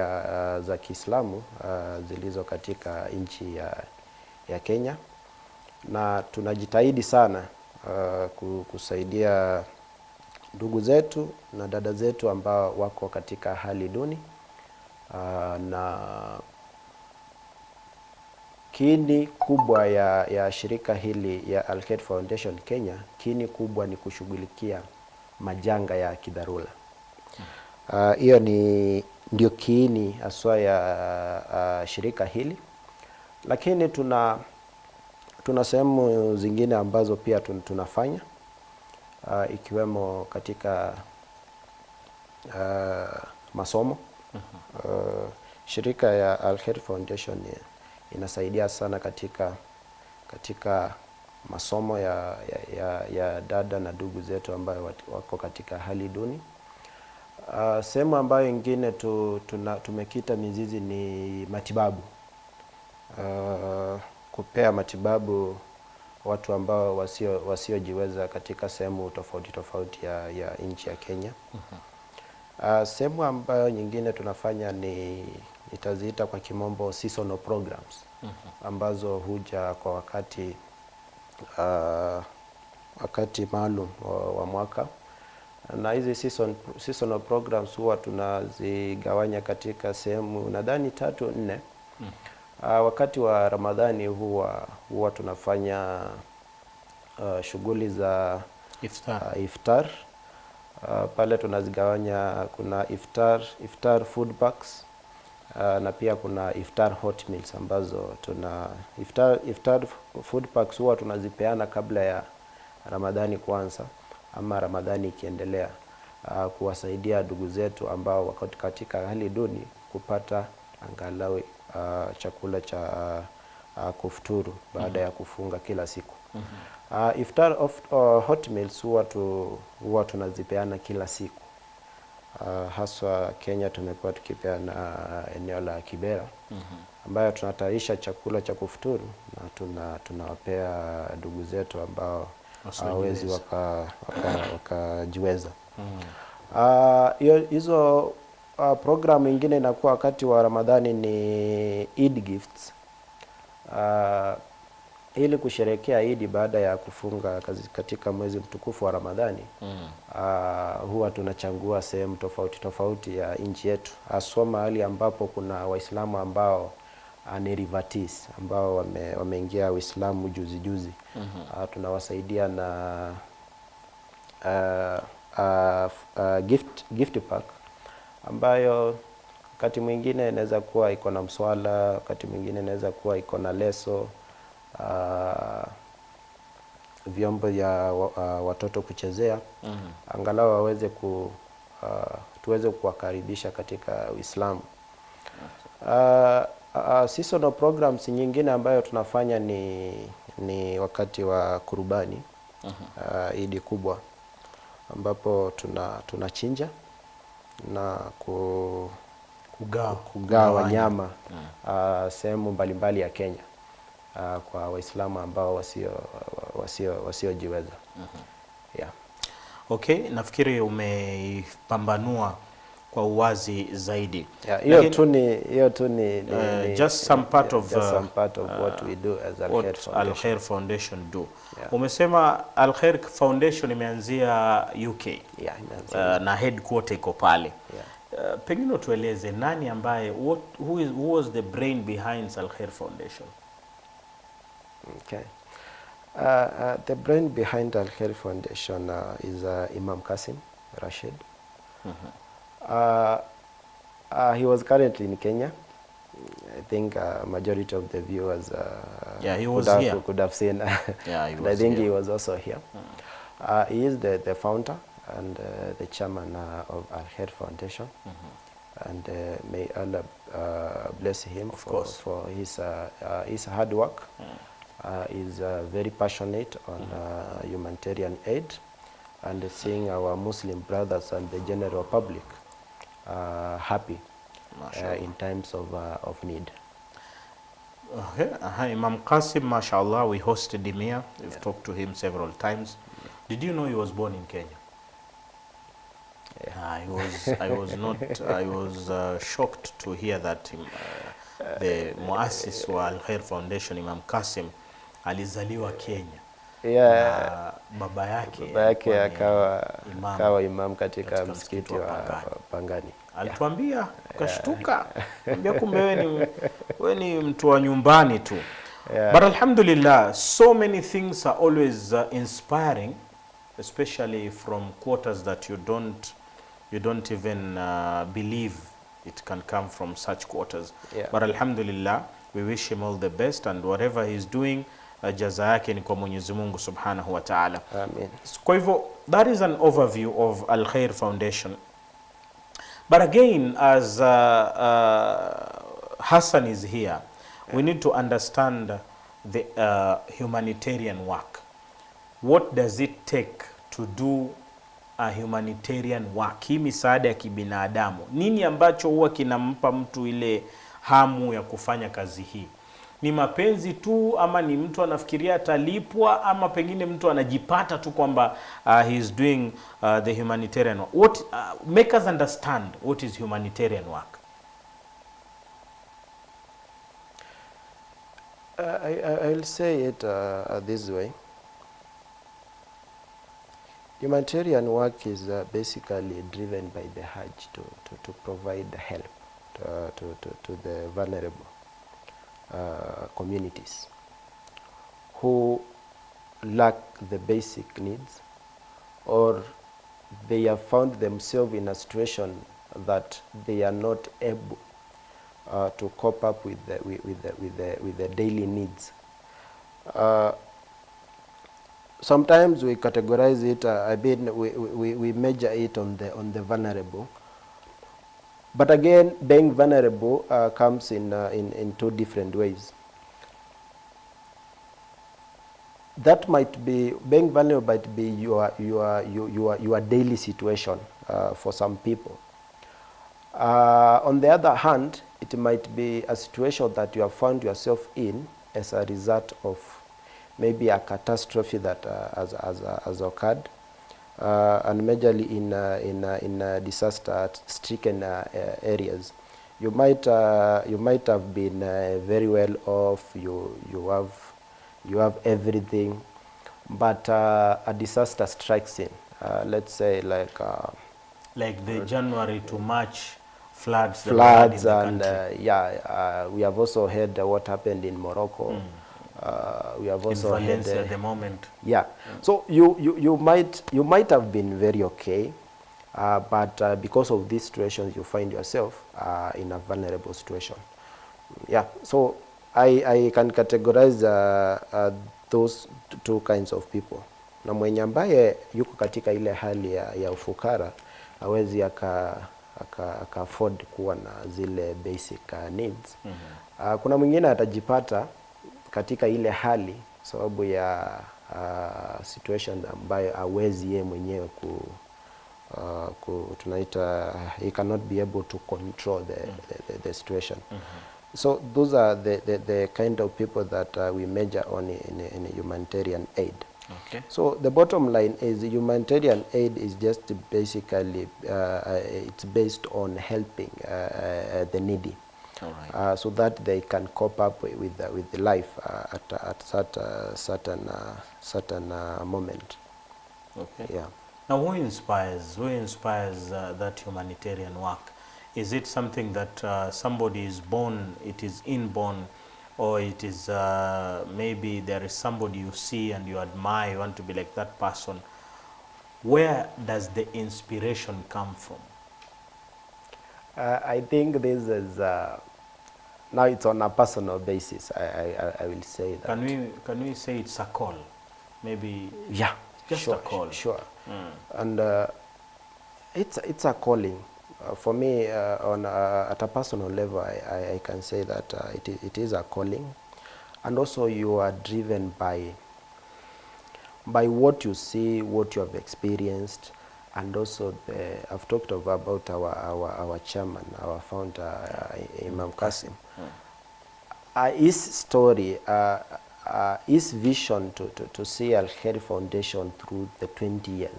za Kiislamu zilizo katika nchi ya Kenya, na tunajitahidi sana kusaidia ndugu zetu na dada zetu ambao wako katika hali duni, na kiini kubwa ya shirika hili ya Al-Khair Foundation Kenya, kiini kubwa ni kushughulikia majanga ya kidharura. Hiyo ndio kiini haswa ya shirika hili, lakini tuna sehemu zingine ambazo pia tunafanya, ikiwemo katika masomo. Shirika ya Al-Khair Foundation inasaidia sana katika masomo ya dada na ndugu zetu ambayo wako katika hali duni. Sehemu ambayo ingine tumekita mizizi ni matibabu. Kupea matibabu watu ambao wasiojiweza katika sehemu tofauti ya nchi ya Kenya. Sehemu ambayo nyingine tunafanya nitaziita kwa kimombo seasonal programs, ambazo huja kwa wakati maalum wa mwaka, na hizi seasonal programs huwa tunazigawanya katika sehemu nadhani 3-4. Wakati wa Ramadhani huwa tunafanya shughuli za iftar. Pale tunazigawanya, kuna iftar food packs, na pia kuna iftar hot meals ambazo iftar food packs huwa tunazipeana kabla ya Ramadhani kuanza ama Ramadhani ikiendelea, kuwasaidia ndugu zetu ambao wako katika hali duni kupata angalau chakula cha kufuturu baada ya kufunga kila siku. Iftar hot meals huwa tunazipeana kila siku. Haswa Kenya tumekuwa tukipeana eneo la Kibera, ambayo tunatayarisha chakula cha kufuturu na tunawapea ndugu zetu ambao hawezi wakajiweza. Hizo programu ingine inakuwa wakati wa Ramadhani ni Eid gifts. Ili kusherehekea Eid baada ya kufunga katika mwezi mtukufu wa Ramadhani, huwa tunachangua sehemu tofauti ya nchi yetu, haswa mahali ambapo kuna Waislamu ambao ni revertees, ambao wameingia Uislamu juzi. Tunawasaidia na gift pack, ambayo wakati mwingine inaweza kuwa iko na mswala, wakati mwingine inaweza kuwa iko na leso, vyombo ya watoto kuchezea, angalau waweze tuweze kuwakaribisha katika Uislamu. Seasonal programs nyingine ambayo tunafanya ni wakati wa kurubani, Idi kubwa, ambapo tunachinja na kugawa nyama sehemu mbalimbali ya Kenya kwa Waislamu ambao wasiojiweza. Yeah. Okay, nafikiri umepambanua kwa uwazi zaidi. Hiyo tu ni just some part of what we do as Al-Khair Foundation do. Yeah. Umesema Al-Khair Foundation imeanzia UK. Yeah, na headquarter iko pale. Yeah. Pengine tueleze nani ambaye who was the brain behind Al-Khair Foundation? Okay. The brain behind Al-Khair Foundation is Imam Kasim Rashid. He was currently in Kenya. I think majority of the viewers he could have seen. Yeah, he was I think here. he was also here. He is the founder and the chairman of Al Khair Foundation. And may Allah bless him for his hard work. He's very passionate on humanitarian aid and seeing our Muslim brothers and the general public happy in times of need. Okay. Imam Qasim, mashallah, we hosted him here. We've talked to him several times. Did you know he was born in Kenya? I was shocked to hear that the muassis wa Al Khair Foundation, Imam Qasim, alizaliwa Kenya. Yeah, baba yake akawa imam katika msikiti wa Pangani. Alituambia tukashtuka. Ambia kumbe wewe ni mtu wa nyumbani tu. But alhamdulillah, so many things are always inspiring, especially from quarters that you don't even believe it can come from such quarters. But alhamdulillah, we wish him all the best, and whatever he's doing, jaza yake ni kwa Mwenyezi Mungu Subhanahu wa Ta'ala. Amen. Kwa hivyo, that is an overview of Al Khair Foundation. But again, as Hassan is here, we need to understand the humanitarian work. What does it take to do a humanitarian work? Hii misaada ya kibinadamu, nini ambacho huwa kinampa mtu ile hamu ya kufanya kazi hii? Ni mapenzi tu, ama ni mtu anafikiria atalipwa, ama pengine mtu anajipata tu kwamba he is doing the humanitarian work? What make us understand what is humanitarian work? I'll say it this way. Humanitarian work is basically driven by the urge to provide help to the vulnerable communities who lack the basic needs, or they have found themselves in a situation that they are not able to cope up with the daily needs. Sometimes we categorize it. We measure it on the vulnerable. But again, being vulnerable comes in two different ways. That might be, being vulnerable might be your daily situation for some people. On the other hand, it might be a situation that you have found yourself in as a result of maybe a catastrophe that has occurred. And majorly in disaster-stricken areas, you might have been very well off. You have everything, but a disaster strikes in. Let's say like the January to March floods. And we have also heard what happened in Morocco. We have also in Valencia at the moment. Yeah. So you might have been very okay, but because of these situations, you find yourself in a vulnerable situation. Yeah. So I can categorize those two kinds of people. Na mwenye ambaye yuko katika ile hali ya ufukara hawezi aka afford kuwa na zile basic needs. Kuna mwingine atajipata katika ile hali sababu ya situation ambayo hawezi yeye mwenyewe tunaita he cannot be able to control the situation. So those are the kind of people that we measure on in humanitarian aid. Okay. So the bottom line is humanitarian aid is just basically it's based on helping the needy. All right. So that they can cope up with life at certain moment. Okay. Yeah. Now, who inspires that humanitarian work? Is it something that somebody is born, it is inborn, or it is maybe there is somebody you see and you admire, you want to be like that person? Where does the inspiration come from? I think this is now it's on a personal basis. I will say that. Can we say it's a call? Maybe. Yeah. Just a call. Sure. And it's a calling. For me, at a personal level, I can say that it is a calling, and also you are driven by what you see, what you have experienced, and also I've talked about our chairman, our founder, Imam Qasim. His story, his vision to see Al Khair Foundation through the 20 years,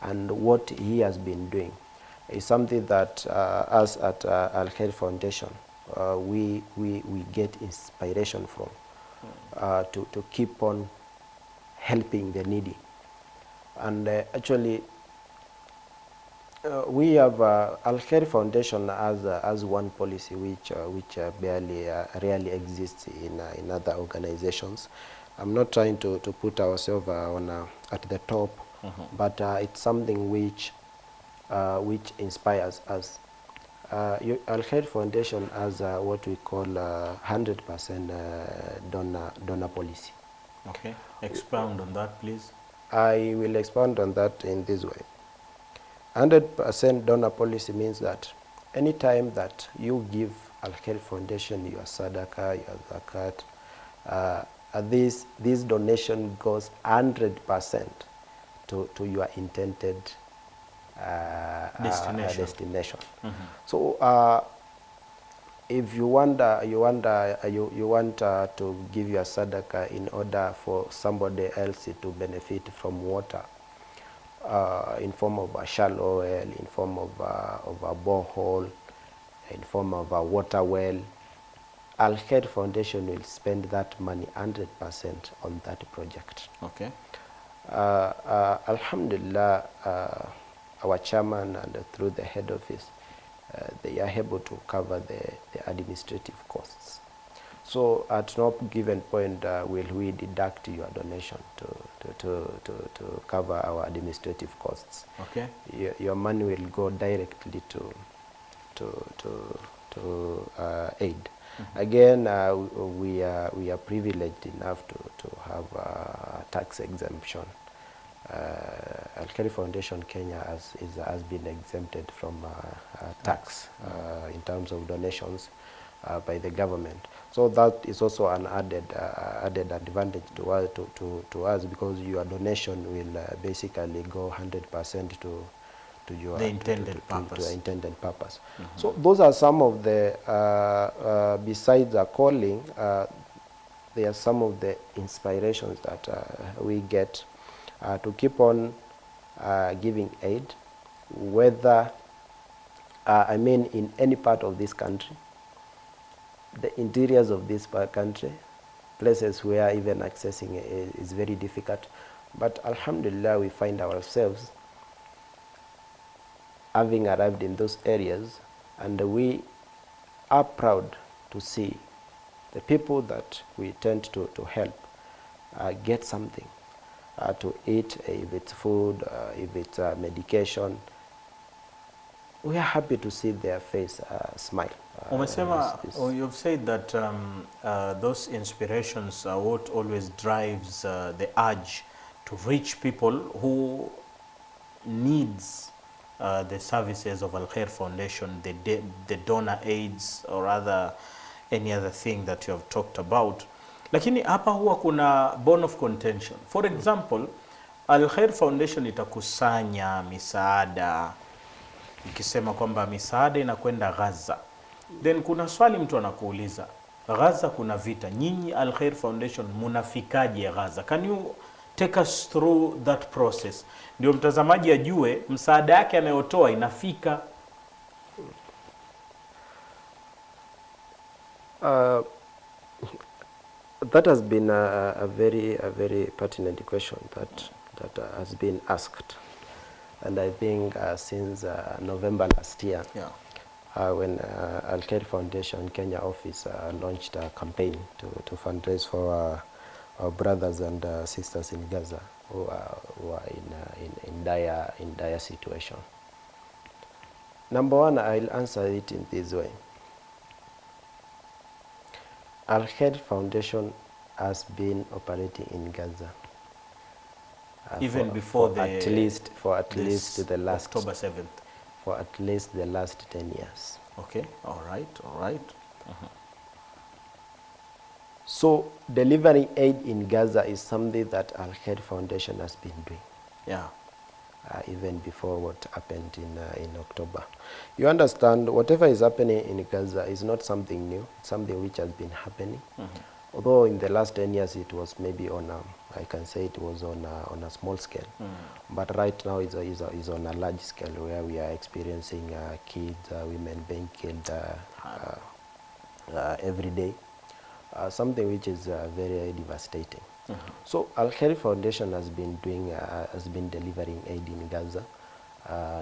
and what he has been doing is something that us at Al Khair Foundation we get inspiration from, to keep on helping the needy. And actually we have Al Khair Foundation as one policy which rarely exists in other organizations. I'm not trying to put ourselves at the top, but it's something which inspires us. Al Khair Foundation has what we call 100% donor policy. Okay, expound on that, please. I will expand on that in this way. 100% donor policy means that anytime that you give Al Khair Foundation your sadaqah, your zakat, this donation goes 100% to your intended destination. So if you want to give your sadaqah in order for somebody else to benefit from water, in form of a shallow well, in form of a borehole, in form of a water well, Al Khair Foundation will spend that money 100% on that project. Okay. Alhamdulillah, our chairman and through the head office, they are able to cover the administrative costs. So at no given point will we deduct your donation to cover our administrative costs. Okay. Your money will go directly to aid. Again, we are privileged enough to have tax exemption. Al Khair Foundation Kenya has been exempted from tax in terms of donations by the government. So that is also an added advantage to us, because your donation will basically go 100% to your intended purpose. So those are some of the besides the calling, they are some of the inspirations that we get to keep on giving aid, whether in any part of this country, the interiors of this country, places where even accessing is very difficult. But alhamdulillah, we find ourselves having arrived in those areas, and we are proud to see the people that we tend to help get something to eat, if it's food, if it's medication. We are happy to see their face smile. You've said that those inspirations are what always drives the urge to reach people who needs the services of Al Khair Foundation, the donor aids or any other thing that you have talked about. Lakini hapa huwa kuna bone of contention. For example, Al Khair Foundation itakusanya misaada, ikisema kwamba misaada inakwenda Gaza. Then kuna swali mtu anakuuliza, Gaza kuna vita, nyinyi Al Khair Foundation munafikaje Gaza? Can you take us through that process? Ndio mtazamaji ajue msaada yake anayotoa inafika. That has been a very pertinent question that has been asked, and I think since November last year, when Al Khair Foundation Kenya office launched a campaign to fundraise for our brothers and sisters in Gaza who are in dire situation. Number one, I'll answer it in this way. Al Khair Foundation has been operating in Gaza Even before for at least the last October 7th. For at least the last 10 years. Okay, all right. So delivering aid in Gaza is something that Al-Khair Foundation has been doing. Yeah. Even before what happened in October. You understand, whatever is happening in Gaza is not something new. It's something which has been happening. Although in the last 10 years it was maybe on a, I can say it was on a small scale. But right now it's on a large scale, where we are experiencing kids, women being killed every day. Something which is very devastating. So Al-Khair Foundation has been delivering aid in Gaza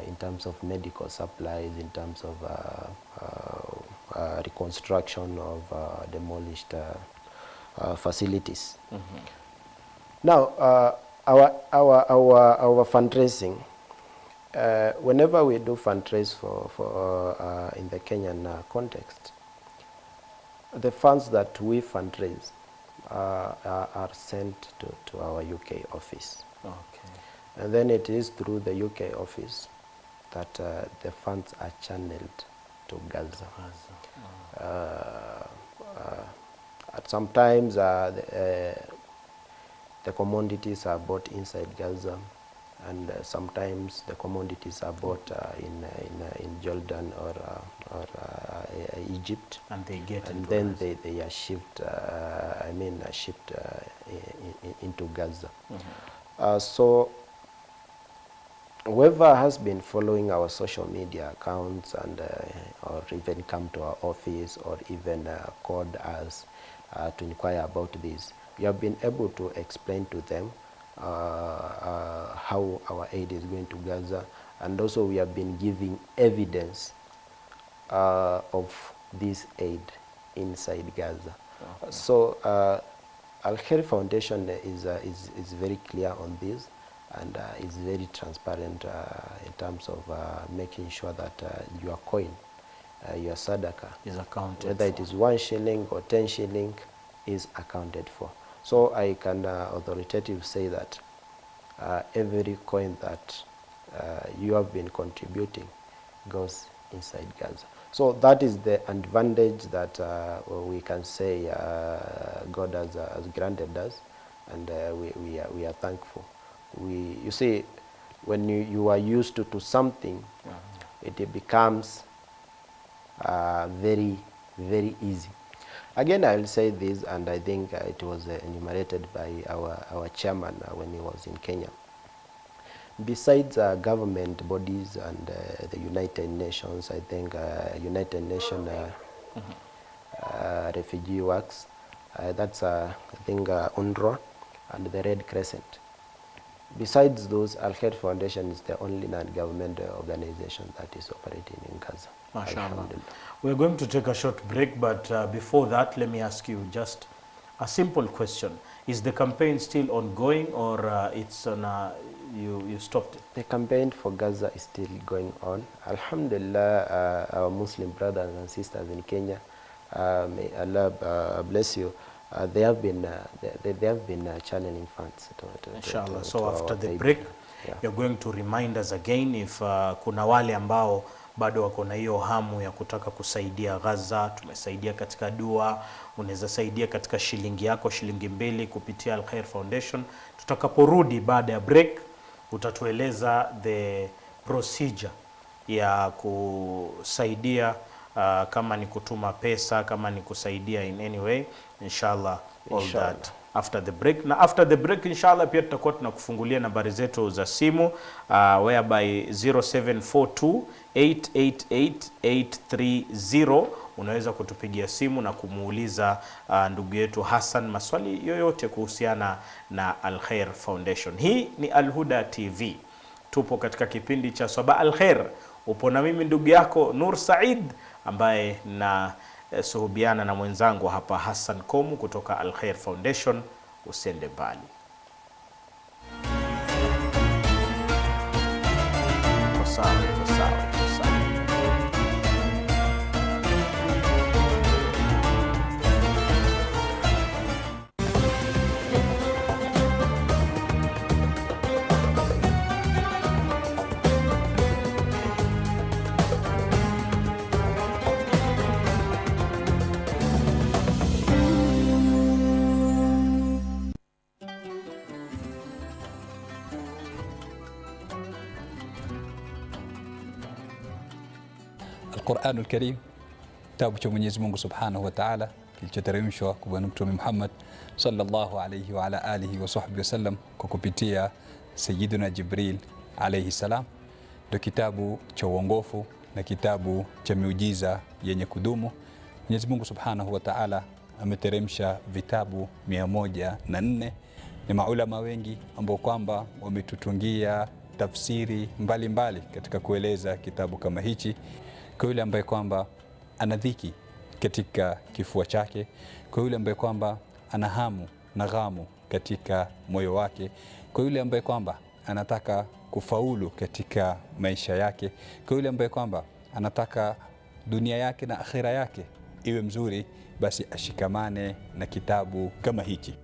in terms of medical supplies, in terms of reconstruction of demolished facilities. Now, our fundraising, whenever we do fundraise for in the Kenyan context, the funds that we fundraise are sent to our UK office. Okay. And then it is through the UK office that the funds are channeled to Gaza. Sometimes the commodities are bought inside Gaza, and sometimes the commodities are bought in Jordan or Egypt, and they get and then they are shipped. Shipped into Gaza. So whoever has been following our social media accounts and or even come to our office or even called us to inquire about this, we have been able to explain to them how our aid is going to Gaza, and also we have been giving evidence of this aid inside Gaza. Okay. So Al-Khair Foundation is very clear on this, and is very transparent in terms of making sure that your coin, your sadaqah, is accounted whether it is 1 shilling or 10 shilling, is accounted for. So I can authoritatively say that every coin that you have been contributing goes inside Gaza. So that is the advantage that we can say God has granted us, and we are thankful. You see, when you are used to something, it becomes very, very easy. Again, I will say this, and I think it was enumerated by our chairman when he was in Kenya. Besides government bodies and the United Nations, I think United Nations Refugee Works, that's I think UNRWA and the Red Crescent. Besides those, Al-Khair Foundation is the only non-government organization that is operating in Gaza. MashaAllah. We're going to take a short break, but before that, let me ask you just a simple question. Is the campaign still ongoing, or it's on you stopped it? The campaign for Gaza is still going on. Alhamdulillah, our Muslim brothers and sisters in Kenya, may Allah bless you, they have been channeling funds inshallah. So after the break, you're going to remind us again if kuna wale ambao bado wako na hiyo hamu ya kutaka kusaidia Gaza. Tumesaidia katika dua, unaweza saidia katika shilingi yako, shilingi 2 kupitia Al-Khair Foundation. Tutakaporudi baada ya break, utatueleza the procedure ya kusaidia, kama ni kutuma pesa, kama ni kusaidia in any way, inshallah. All that after the break. Na after the break, inshallah, pia tutakuwa tunakufungulia nambari zetu za simu, whereby 0742888830. Unaweza kutupigia simu na kumuuliza ndugu yetu Hassan maswali yoyote kuhusiana na Al-Khair Foundation. Hii ni Al-Huda TV. Tupo katika kipindi cha Sabah Al-Khair. Upo na mimi ndugu yako Nur Said, ambaye na suhubiana na mwenzangu hapa Hassan Komu kutoka Al-Khair Foundation. Usiende mbali. Sawa. Al-Qur'anul Karim, kitabu cha Mwenyezi Mungu Subhanahu wa Ta'ala kilichoteremshwa kwa Bwana Mtume Muhammad sallallahu alayhi wa ala alihi wa sahbihi wasallam kwa kupitia Sayyidina Jibril alayhi salam, ndio kitabu cha uongofu na kitabu cha miujiza yenye kudumu. Mwenyezi Mungu Subhanahu wa Ta'ala ameteremsha vitabu 104. Ni maulama wengi ambao kwamba wametutungia tafsiri mbalimbali katika kueleza kitabu kama hichi, kwa yule ambaye kwamba ana dhiki katika kifua chake, kwa yule ambaye kwamba ana hamu na ghamu katika moyo wake, kwa yule ambaye kwamba anataka kufaulu katika maisha yake, kwa yule ambaye kwamba anataka dunia yake na akhira yake iwe mzuri, basi ashikamane na kitabu kama hichi.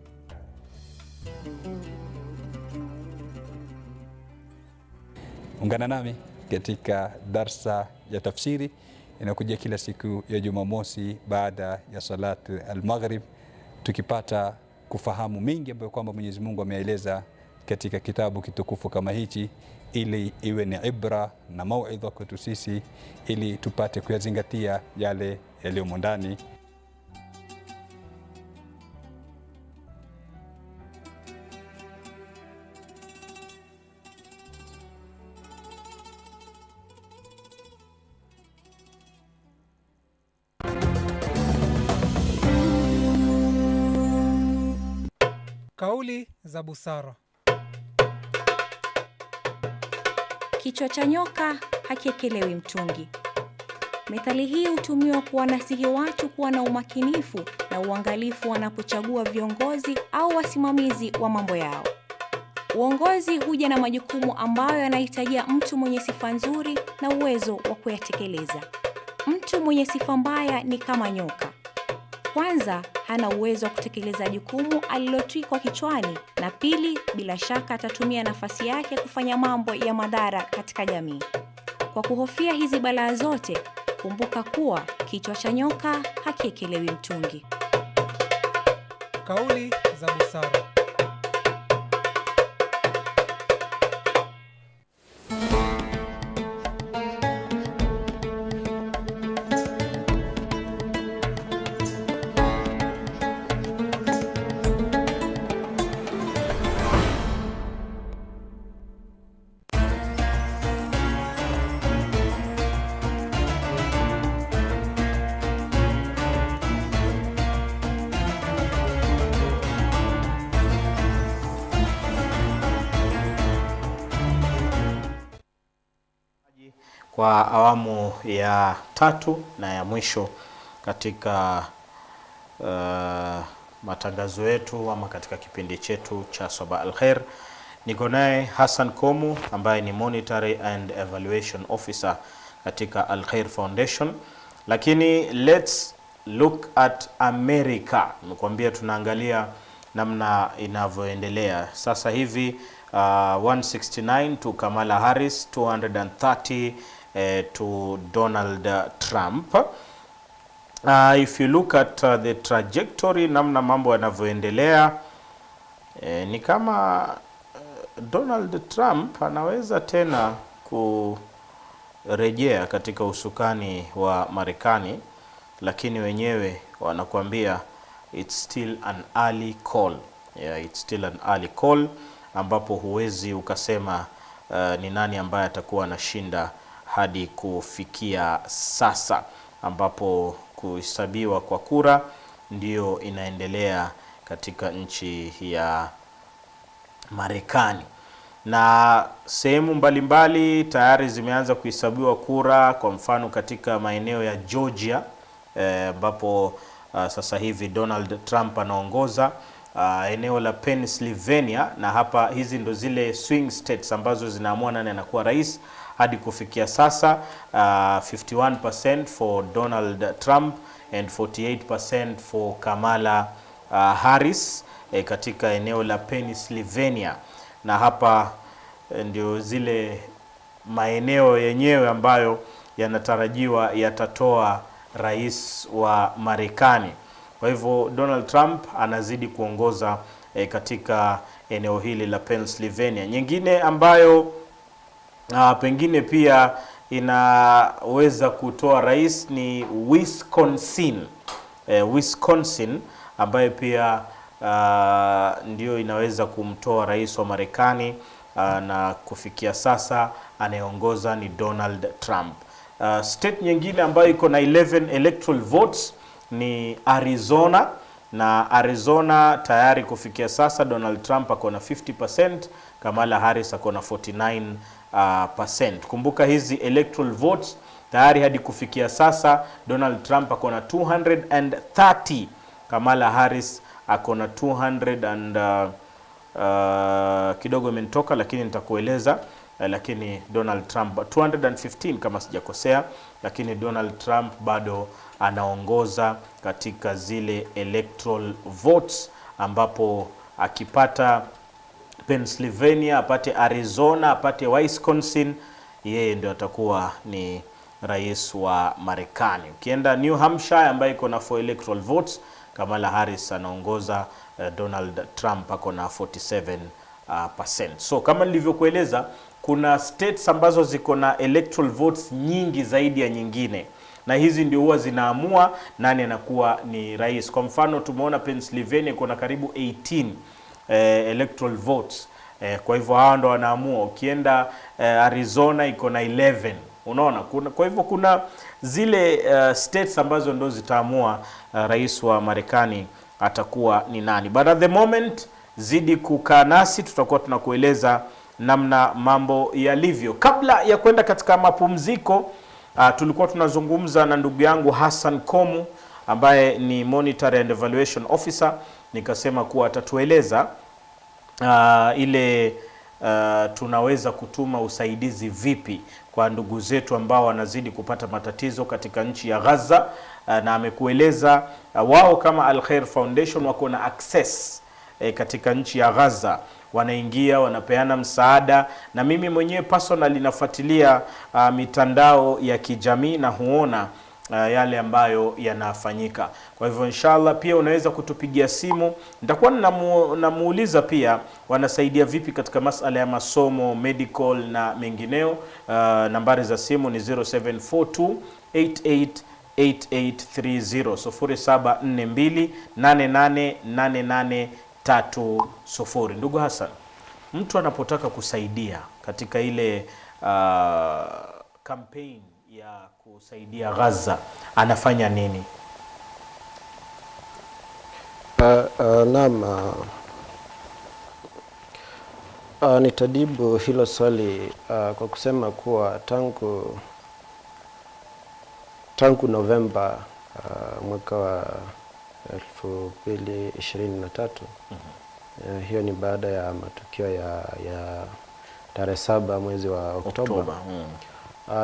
Ungana nami katika darsa ya tafsiri inakuja kila siku ya Jumamosi baada ya salat al-Maghrib, tukipata kufahamu mengi ambayo kwamba Mwenyezi Mungu ameeleza katika kitabu kitukufu kama hichi, ili iwe ni ibra na mauidha kwetu sisi, ili tupate kuyazingatia yale yaliyomo ndani. Kauli za busara. Kichwa cha nyoka hakiekelewi mtungi. Methali hii hutumiwa kuwanasihi watu kuwa na umakinifu na uangalifu wanapochagua viongozi au wasimamizi wa mambo yao. Uongozi huja na majukumu ambayo yanahitajia mtu mwenye sifa nzuri na uwezo wa kuyatekeleza. Mtu mwenye sifa mbaya ni kama nyoka. Kwanza, hana uwezo wa kutekeleza jukumu alilotwikwa kichwani, na pili, bila shaka atatumia nafasi yake kufanya mambo ya madhara katika jamii. Kwa kuhofia hizi balaa zote, kumbuka kuwa kichwa cha nyoka hakiekelewi mtungi. Kauli za busara. Kwa awamu ya tatu na ya mwisho katika matangazo yetu ama katika kipindi chetu cha Sabah al-Khair, niko naye Hassan Komu ambaye ni Monetary and Evaluation Officer katika Al-Khair Foundation. Lakini let's look at America. Nimekwambia tunaangalia namna inavyoendelea sasa hivi. 169 to Kamala Harris, 230 to Donald Trump. If you look at the trajectory, namna mambo yanavyoendelea, ni kama Donald Trump anaweza tena kurejea katika usukani wa Marekani, lakini wenyewe wanakuambia it's still an early call. Yeah, it's still an early call, ambapo huwezi ukasema ni nani ambaye atakuwa anashinda hadi kufikia sasa, ambapo kuhesabiwa kwa kura ndio inaendelea katika nchi ya Marekani. Na sehemu mbalimbali tayari zimeanza kuhesabiwa kura, kwa mfano katika maeneo ya Georgia, ambapo sasa hivi Donald Trump anaongoza. Eneo la Pennsylvania, na hapa hizi ndo zile swing states ambazo zinaamua nani anakuwa rais. Hadi kufikia sasa 51% for Donald Trump and 48% for Kamala Harris katika eneo la Pennsylvania. Na hapa ndio zile maeneo yenyewe ambayo yanatarajiwa yatatoa rais wa Marekani. Kwa hivyo Donald Trump anazidi kuongoza katika eneo hili la Pennsylvania. Nyingine ambayo pengine pia inaweza kutoa rais ni Wisconsin. Wisconsin ambayo pia ndio inaweza kumtoa rais wa Marekani, na kufikia sasa anayeongoza ni Donald Trump. State nyingine ambayo iko na 11 electoral votes ni Arizona, na Arizona tayari kufikia sasa Donald Trump ako na 50%, Kamala Harris ako na 49%. Kumbuka hizi electoral votes tayari hadi kufikia sasa Donald Trump ako na 230, Kamala Harris ako na 200 and kidogo imenitoka lakini nitakueleza, lakini Donald Trump 215 kama sijakosea, lakini Donald Trump bado anaongoza katika zile electoral votes, ambapo akipata Pennsylvania, apate Arizona, apate Wisconsin, yeye ndio atakuwa ni rais wa Marekani. Ukienda New Hampshire ambayo iko na 4 electoral votes, Kamala Harris anaongoza, Donald Trump ako na 47%. So kama nilivyokueleza, kuna states ambazo ziko na electoral votes nyingi zaidi ya nyingine, na hizi ndio huwa zinaamua nani anakuwa ni rais. Kwa mfano tumeona Pennsylvania iko na karibu 18 electoral votes. Kwa hivyo hao ndo wanaamua. Ukienda Arizona iko na 11. Unaona, kwa hivyo kuna zile states ambazo ndo zitaamua rais wa Marekani atakuwa ni nani. But at the moment, zidi kukaa nasi, tutakuwa tunakueleza namna mambo yalivyo. Kabla ya kwenda katika mapumziko, tulikuwa tunazungumza na ndugu yangu Hassan Komu ambaye ni Monetary and Evaluation Officer. Nikasema kuwa atatueleza ile tunaweza kutuma usaidizi vipi kwa ndugu zetu ambao wanazidi kupata matatizo katika nchi ya Gaza, na amekueleza wao kama Al Khair Foundation wako na access katika nchi ya Gaza, wanaingia wanapeana msaada, na mimi mwenyewe personally nafuatilia mitandao ya kijamii na huona yale ambayo yanafanyika. Kwa hivyo inshallah pia unaweza kutupigia simu, nitakuwa namuuliza pia wanasaidia vipi katika masala ya masomo, medical na mengineo. Nambari za simu ni 0742 888830 0742888830. Ndugu Hassan, mtu anapotaka kusaidia katika ile campaign ya kusaidia Gaza anafanya nini? Naam, nitajibu hilo swali kwa kusema kuwa tangu Novemba mwaka wa 2023, hiyo ni baada ya matukio ya tarehe 7 mwezi wa Oktoba.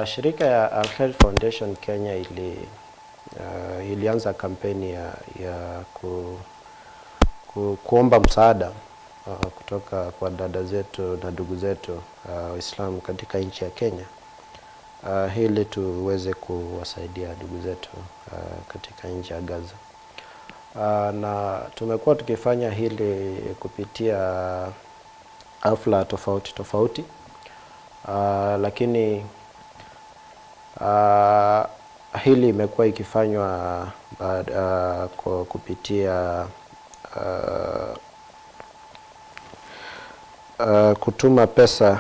Shirika ya Al Khair Foundation Kenya ilianza kampeni ya kuomba msaada kutoka kwa dada zetu na ndugu zetu Waislamu katika nchi ya Kenya, ili tuweze kuwasaidia ndugu zetu katika nchi ya Gaza. Na tumekuwa tukifanya hili kupitia hafla tofauti, lakini hili imekuwa ikifanywa kupitia kutuma pesa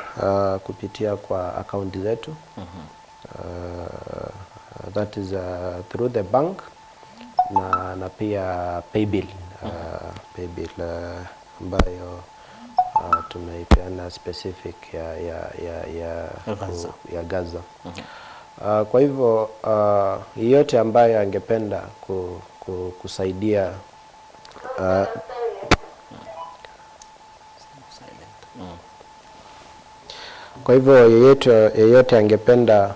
kupitia kwa akaunti zetu. That is through the bank na pia paybill ambayo tumeipeana specific ya Gaza. Kwa hivyo yeyote ambaye angependa kusaidia kwa hivyo yeyote angependa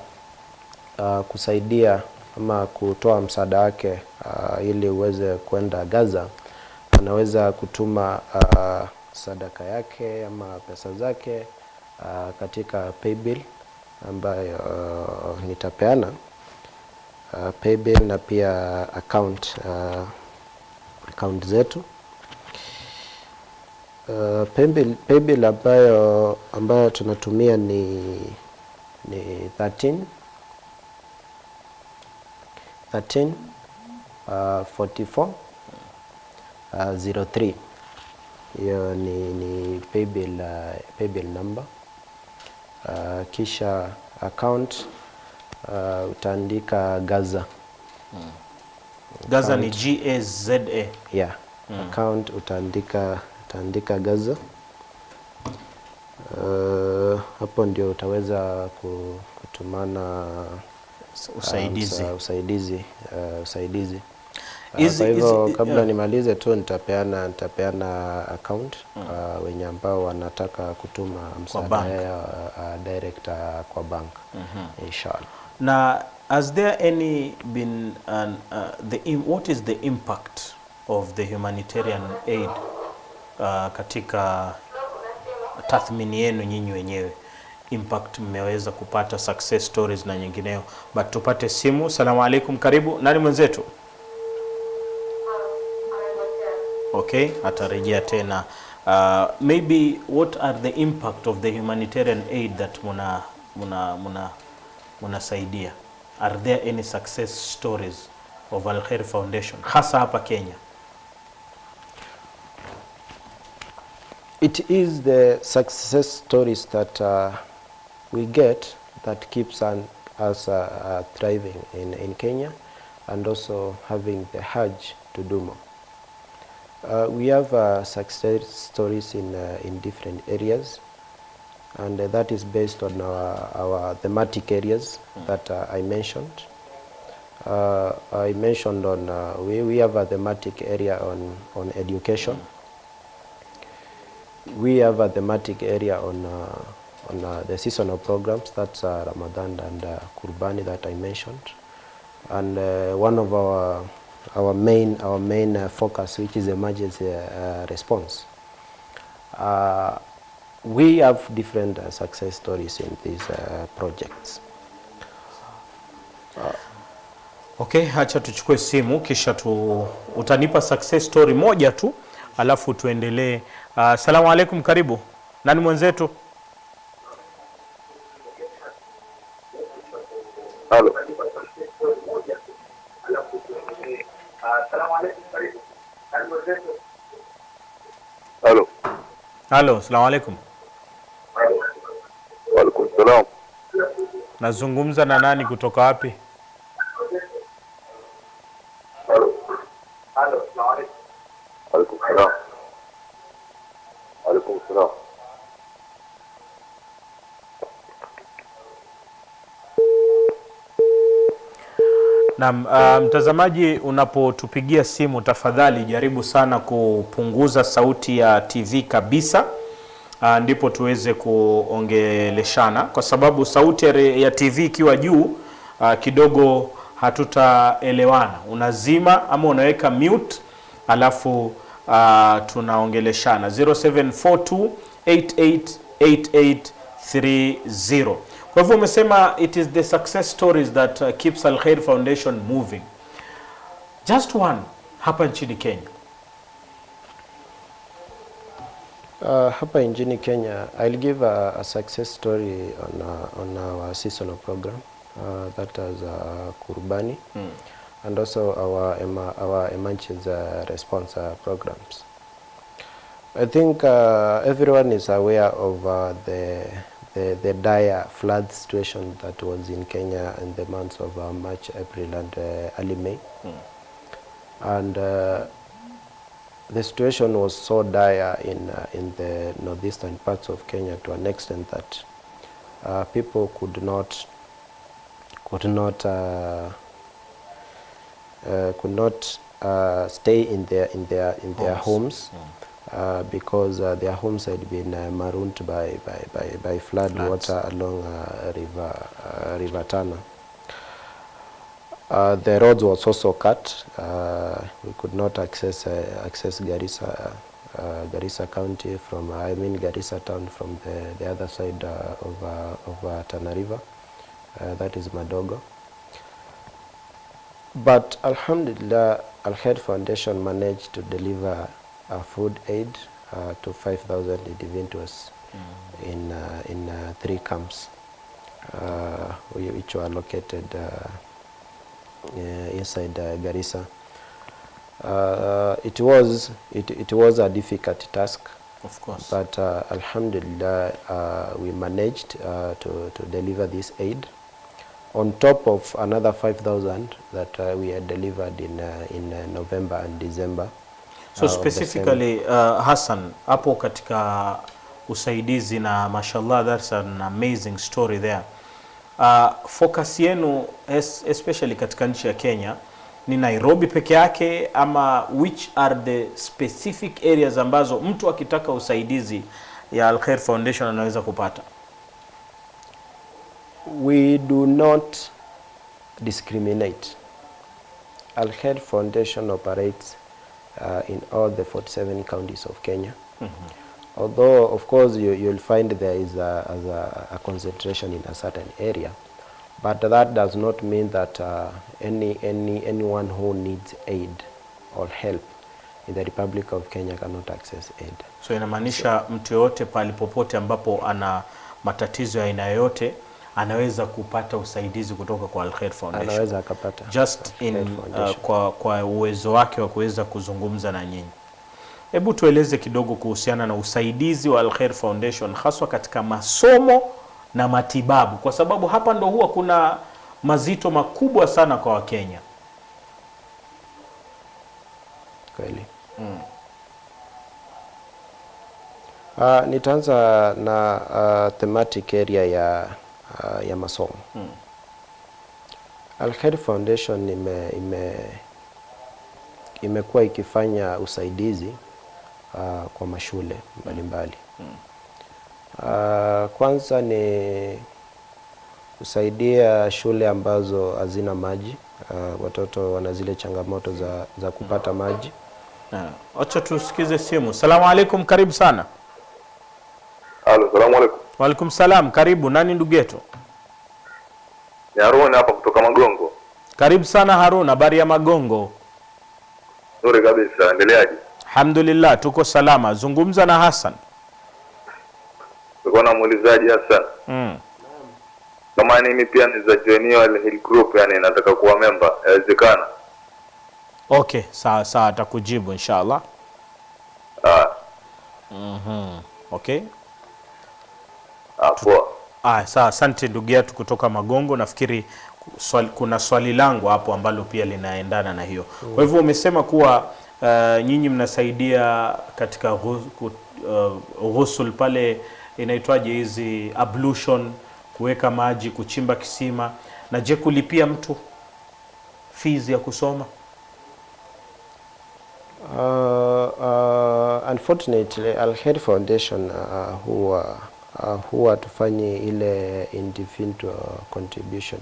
kusaidia ama kutoa msaada wake ili uweze kwenda Gaza, anaweza kutuma sadaka yake ama pesa zake katika paybill ambayo nitapeana, paybill na pia account zetu. Paybill ambayo tunatumia ni 13 13 44 03. Hiyo ni paybill number. Kisha account utaandika Gaza. Gaza ni GAZA. Yeah. Account utaandika Gaza. Hapo ndio utaweza kutumana usaidizi. Kwa hivyo kabla nimalize tu nitapeana account wenye ambao wanataka kutuma msaada ya direct kwa bank. Inshallah. Na has there any been what is the impact of the humanitarian aid katika tathmini yenu nyinyi wenyewe, impact mmeweza kupata, success stories na nyingineo? But tupate simu. Salamu alaikum, karibu. Nani mwenzetu? Okay, atarejea tena. Maybe what are the impact of the humanitarian aid that munasaidia? Are there any success stories of Khair Foundation hasa hapa Kenya? It is the success stories that we get that keeps us thriving in Kenya, and also having the urge to do more. We have success stories in different areas, and that is based on our thematic areas that I mentioned. I mentioned on we have a thematic area on education. We have a thematic area on the seasonal programs, that's Ramadan and Kurbani that I mentioned, and one of our main focus, which is emergency response. We have different success stories in these projects. Okay, acha tuchukue simu kisha utanipa success story moja tu alafu tuendelee. Salamu alaikum, karibu. Nani mwenzetu? Halo. Halo. Halo, salamu alaikum. Wa alaikum salam. Nazungumza na nani, kutoka wapi? Halo. Halo, salamu alaikum. Alaikum salam. Alaikum salam. Na mtazamaji, unapotupigia simu tafadhali jaribu sana kupunguza sauti ya TV kabisa, ndipo tuweze kuongeleshana, kwa sababu sauti ya TV ikiwa juu kidogo hatutaelewana. Unazima ama unaweka mute alafu tunaongeleshana. 0742888830. Kwa hivyo umesema it is the success stories that keeps Khair Foundation moving. Just one hapa nchini Kenya. Hapa nchini Kenya, I'll give a success story on our seasonal program, that is Kurbani, and also our emergency response programs. I think everyone is aware of the dire flood situation that was in Kenya in the months of March, April, and early May. And the situation was so dire in the northeastern parts of Kenya to an extent that people could not stay in their homes. Because their homes had been marooned by flood water along River Tana. The roads was also cut. We could not access Garissa County from Garissa town from the other side of Tana River. That is Madogo. But Alhamdulillah, Khair Foundation managed to deliver food aid to 5,000 individuals in 3 camps, which were located inside Garissa. It was a difficult task, Of course. but alhamdulillah, we managed to deliver this aid on top of another 5,000 that we had delivered in November and December. So specifically Hassan, hapo katika usaidizi, na mashallah, that's an amazing story there. Focus yenu especially katika nchi ya Kenya ni Nairobi peke yake, ama which are the specific areas ambazo mtu akitaka usaidizi ya Al Khair Foundation anaweza kupata? We do not discriminate. Al Khair Foundation operates in all the 47 counties of Kenya. Although, of course, you'll find there is a concentration in a certain area, but that does not mean that anyone who needs aid or help in the Republic of Kenya cannot access aid. So inamaanisha mtu yote pali popote ambapo ana matatizo ya aina yote anaweza kupata usaidizi kutoka kwa Al Khair Foundation. Anaweza akapata. Just in kwa uwezo wake wa kuweza kuzungumza na nyinyi. Hebu tueleze kidogo kuhusiana na usaidizi wa Al Khair Foundation haswa katika masomo na matibabu, kwa sababu hapa ndo huwa kuna mazito makubwa sana kwa Wakenya. Kweli. Nitaanza na thematic area ya masomo. Al Khair Foundation imekuwa ikifanya usaidizi kwa mashule mbalimbali. Kwanza ni kusaidia shule ambazo hazina maji. Watoto wana zile changamoto za kupata maji. Acha tusikize simu. Salamu alaikum, karibu sana. Halo, salamu alaikum. Wa alaikum salam, karibu. Nani ndugu yetu? Ni Haruna hapa kutoka Magongo. Karibu sana Haruna, habari ya Magongo? Nzuri kabisa, endeleaje? Alhamdulillah, tuko salama. Zungumza na Hassan. Tuko na muulizaji Hassan. Kama mimi pia ni za join Al group, yani nataka kuwa member, inawezekana? Okay, sawa atakujibu inshallah. Okay. Poa. Sawa, asante ndugu yetu kutoka Magongo. Nafikiri kuna swali langu hapo ambalo pia linaendana na hiyo. Kwa hivyo umesema kuwa nyinyi mnasaidia katika ghusl pale, inaitwaje hizi ablution, kuweka maji, kuchimba kisima, na je kulipia mtu fees ya kusoma? Unfortunately, Al Khair Foundation huwa tufanye ile individual contribution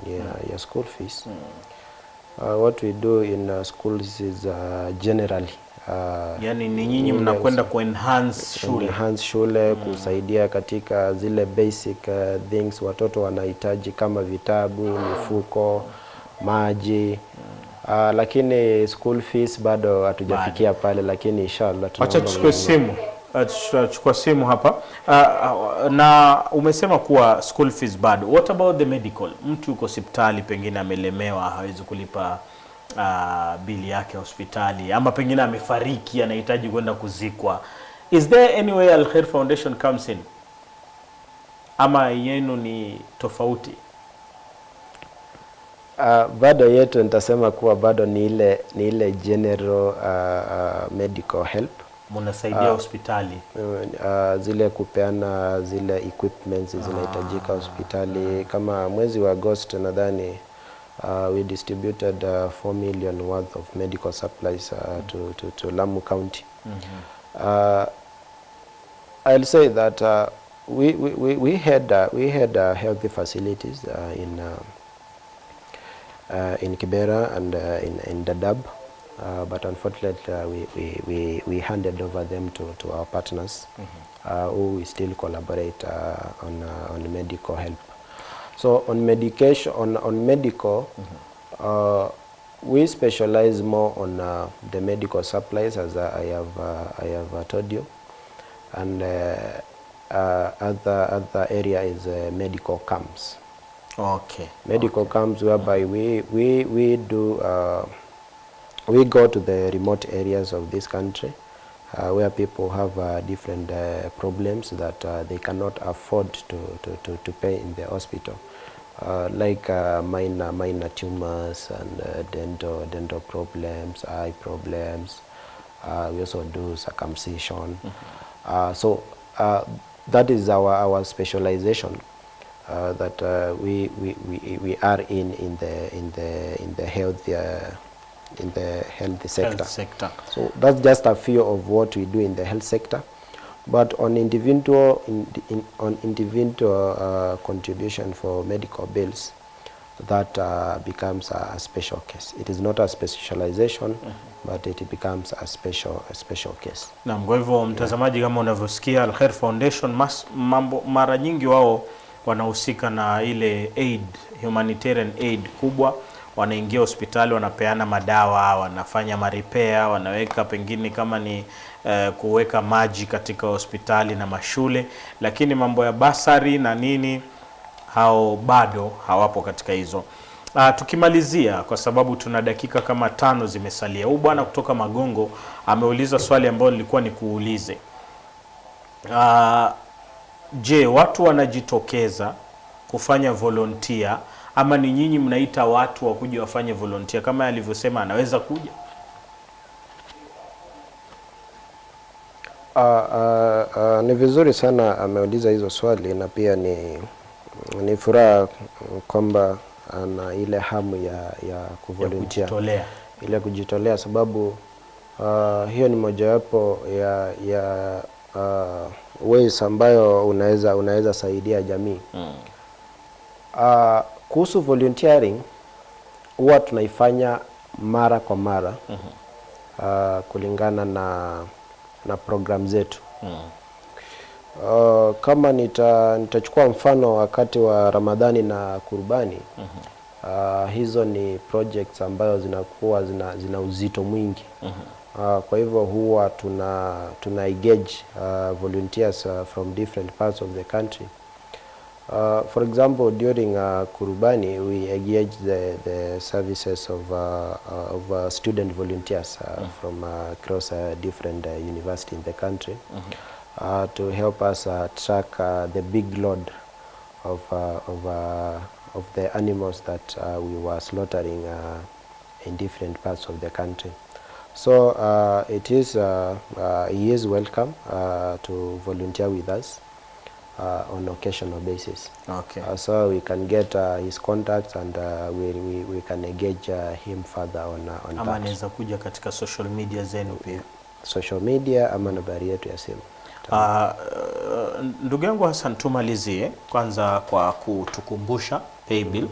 ya school fees. What we do in schools is generally yani ni nyinyi mnakwenda ku enhance shule, kusaidia katika zile basic things watoto wanahitaji kama vitabu, mifuko, maji. Lakini school fees bado hatujafikia pale, lakini inshallah acha tuchukue simu hapa. Na umesema kuwa school fees bado. What about the medical? Mtu yuko hospitali, pengine amelemewa, hawezi kulipa bili yake hospitali, ama pengine amefariki, anahitaji kwenda kuzikwa. Is there any way Al Khair Foundation comes in? Ama yenu ni tofauti? Bado yetu nitasema kuwa bado ni ile general medical help. Mnasaidia hospitali, zile kupeana zile equipments zinahitajika hospitali. Kama mwezi wa Agosti nadhani we distributed 4 million worth of medical supplies to Lamu County. I'll say that we had healthy facilities in Kibera and in Dadaab, but unfortunately we handed over them to our partners who we still collaborate on medical help. So on medication, on medical, we specialize more on the medical supplies, as I have told you, and other area is medical camps. Okay. Medical camps whereby we do we go to the remote areas of this country where people have different problems that they cannot afford to pay in the hospital, like minor tumors and dental problems, eye problems. We also do circumcision. So that is our specialization. That we are in the health sector. Health sector. So that's just a few of what we do in the health sector. But on individual contribution for medical bills, that becomes a special case. It is not a specialization, but it becomes a special case. Naam, kwa hivyo mtazamaji, kama unavyosikia Al Khair Foundation mara nyingi wao wanahusika na ile aid, humanitarian aid kubwa. Wanaingia hospitali, wanapeana madawa, wanafanya maripea, wanaweka pengine kama ni kuweka maji katika hospitali na mashule, lakini mambo ya basari na nini hao bado hawapo katika hizo. Tukimalizia, kwa sababu tuna dakika kama 5 zimesalia. Huyu bwana kutoka Magongo ameuliza swali ambalo lilikuwa ni kuulize. Je, watu wanajitokeza kufanya volunteer ama ni nyinyi mnaita watu wakuja wafanye volunteer? Kama alivyosema anaweza kuja. Ni vizuri sana ameuliza hizo swali, na pia ni furaha kwamba ana ile hamu ya kuvolunteer, ile kujitolea, sababu hiyo ni mojawapo ya ways ambayo unaweza saidia jamii. Kuhusu volunteering, huwa tunaifanya mara kwa mara kulingana na program zetu. Kama nitachukua mfano wakati wa Ramadhani na Kurbani, hizo ni projects ambayo zinakuwa zina uzito mwingi. Kwa hivyo huwa tuna engage volunteers from different parts of the country. For example, during Kurbani, we engage the services of student volunteers from across different universities in the country to help us track the big load of the animals that we were slaughtering in different parts of the country. So he is welcome to volunteer with us on occasional basis. Okay. So we can get his contacts and we can engage him further on ama that. anaweza kuja katika social media zenu pia. Social media ama nambari yetu ya simu. Ndugu yangu Hassan, tumalizie kwanza kwa kutukumbusha paybill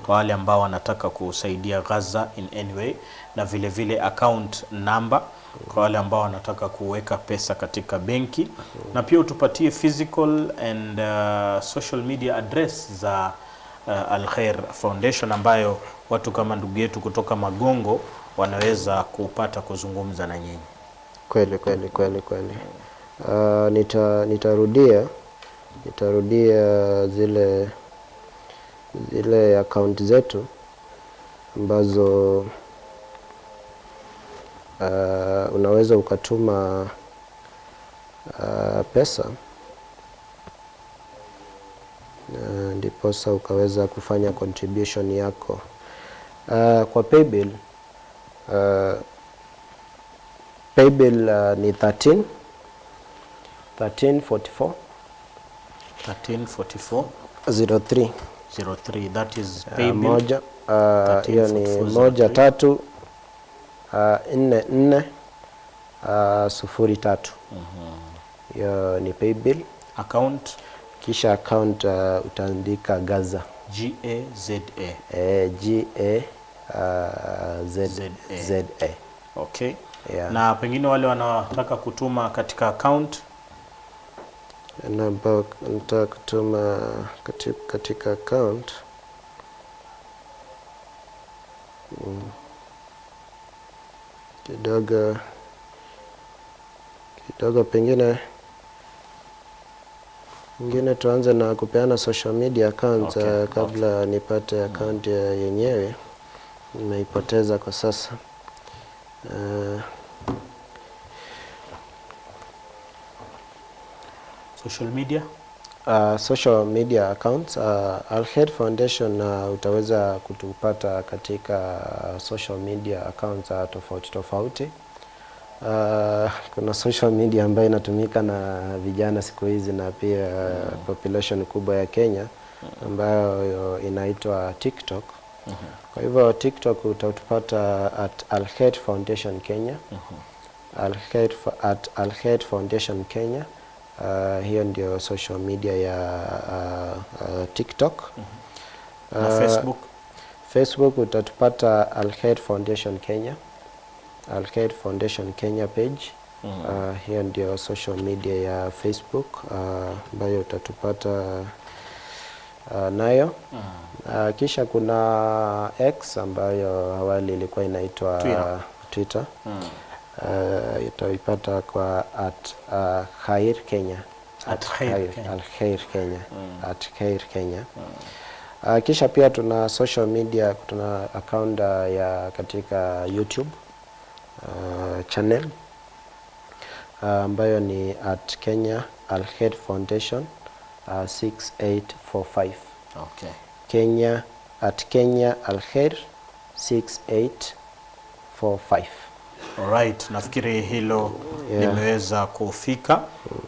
kwa wale ambao wanataka kusaidia Gaza in any way, na vile vile account number kwa wale ambao wanataka kuweka pesa katika benki, na pia utupatie physical and social media address za Al Khair Foundation ambayo watu kama ndugu yetu kutoka Magongo wanaweza kupata kuzungumza na nyinyi. Kweli. Nitarudia zile account zetu ambazo unaweza ukatuma pesa ndiposa ukaweza kufanya contribution yako kwa paybill. Paybill ni 1344 03. That is paybill moja hiyo ni 134403. Hiyo ni paybill. Account, kisha account utaandika Gaza, GAZA. GAZA. Okay. Yeah. Na pengine wale wanataka kutuma katika account, nataka kutuma katika account kidogo pengine Ingine tuanze na kupeana social media accounts. Okay, Kabla nipate account yenyewe nimeipoteza kwa sasa. Social media? Social media accounts. Al-Khair Foundation utaweza kutupata katika social media accounts tofauti tofauti. Kuna social media ambayo inatumika na vijana siku hizi na pia population kubwa ya Kenya ambayo inaitwa TikTok. Kwa hivyo TikTok utatupata at Al-Khair Foundation Kenya. Al-Khair Foundation Kenya. Hiyo ndio social media ya TikTok. Na Facebook? Facebook utatupata Al-Khair Foundation Kenya. Al-Khair Foundation Kenya page. Hiyo ndio social media ya Facebook ambayo utatupata nayo. Kisha kuna X ambayo awali ilikuwa inaitwa Twitter. Utaipata kwa @Khair Kenya. Al-Khair Kenya. @Khair Kenya. Kisha pia tuna social media, tuna account ya katika YouTube channel ambayo ni @Kenya Al-Khair Foundation 6845. Okay. Kenya @Kenya Al-Khair 6845. Alright, nafikiri hilo limeweza kufika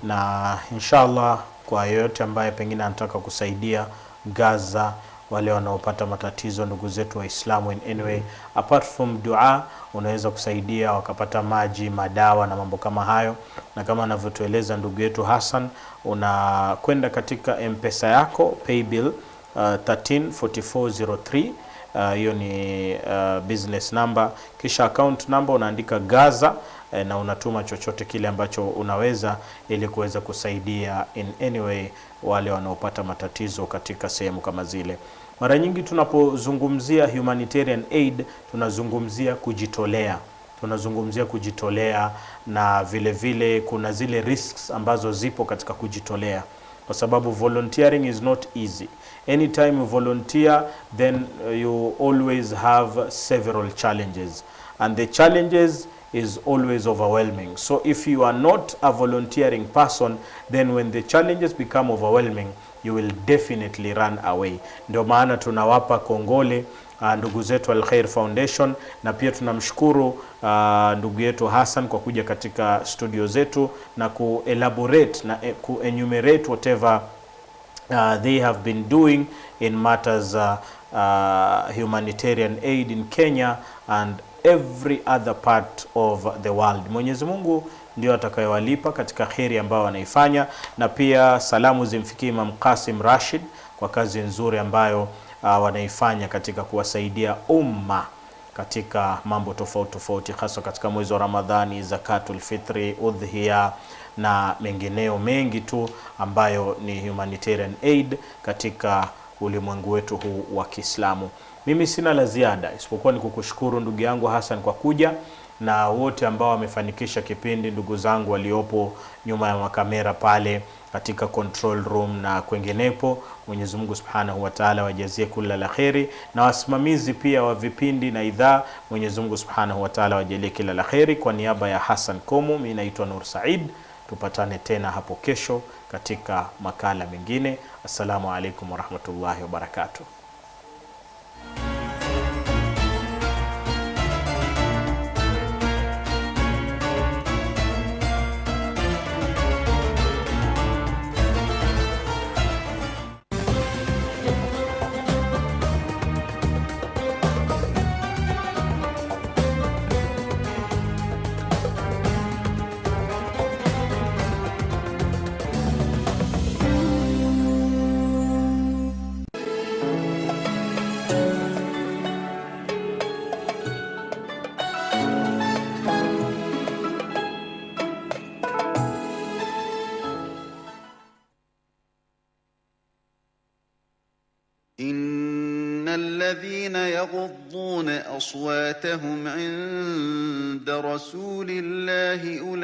na inshallah kwa yote ambaye pengine anataka kusaidia Gaza, wale wanaopata matatizo, ndugu zetu Waislamu in anyway, apart from dua, unaweza kusaidia wakapata maji, madawa na mambo kama hayo. Na kama anavyotueleza ndugu yetu Hassan, unakwenda katika Mpesa yako paybill 134403. Hiyo ni business number, kisha account number unaandika Gaza na unatuma chochote kile ambacho unaweza ili kuweza kusaidia in any way wale wanaopata matatizo katika sehemu kama zile. Mara nyingi tunapozungumzia humanitarian aid tunazungumzia kujitolea, na vile vile kuna zile risks ambazo zipo katika kujitolea, kwa sababu volunteering is not easy. Anytime you volunteer, then you always have several challenges, and the challenges is always overwhelming. So if you are not a volunteering person, then when the challenges become overwhelming, you will definitely run away. Ndio maana tunawapa kongole ndugu zetu Al-Khair Foundation, na pia tunamshukuru ndugu yetu Hassan kwa kuja katika studio zetu na ku-elaborate na ku-enumerate whatever they have been doing in matters humanitarian aid in Kenya and every other part of the world. Mwenyezi Mungu ndio atakayewalipa katika kheri ambayo wanaifanya, na pia salamu zimfikie Imam Qasim Rashid kwa kazi nzuri ambayo wanaifanya katika kuwasaidia umma katika mambo tofauti tofauti, hasa katika mwezi wa Ramadhani, zakatul fitri, udhiya na mengineo mengi tu ambayo ni humanitarian aid katika ulimwengu wetu huu wa Kiislamu. Mimi sina la ziada isipokuwa ni kukushukuru ndugu yangu Hassan kwa kuja, na wote ambao wamefanikisha kipindi, ndugu zangu waliopo nyuma ya makamera pale katika control room na kwenginepo. Mwenyezi Mungu Subhanahu wa Ta'ala wajazie kula la kheri, na wasimamizi pia wa vipindi na idhaa, Mwenyezi Mungu Subhanahu wa Ta'ala wajalie kila la kheri. Kwa niaba ya Hassan Komu, mimi naitwa Nur Said. Tupatane tena hapo kesho katika makala mengine. Assalamu alaikum warahmatullahi wabarakatuh. إن الذين يغضون أصواتهم عند رسول الله أولئك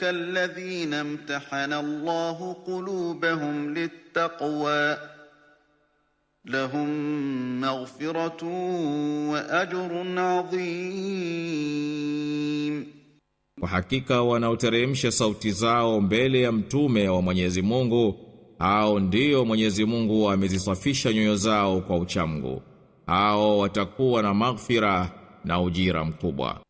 الذين امتحن الله قلوبهم للتقوى لهم مغفرة وأجر عظيم. Kwa hakika wanaoteremsha sauti zao mbele ya mtume wa Mwenyezi Mungu, hao ndio Mwenyezi Mungu amezisafisha nyoyo zao kwa uchamungu. Hao watakuwa na maghfira na ujira mkubwa.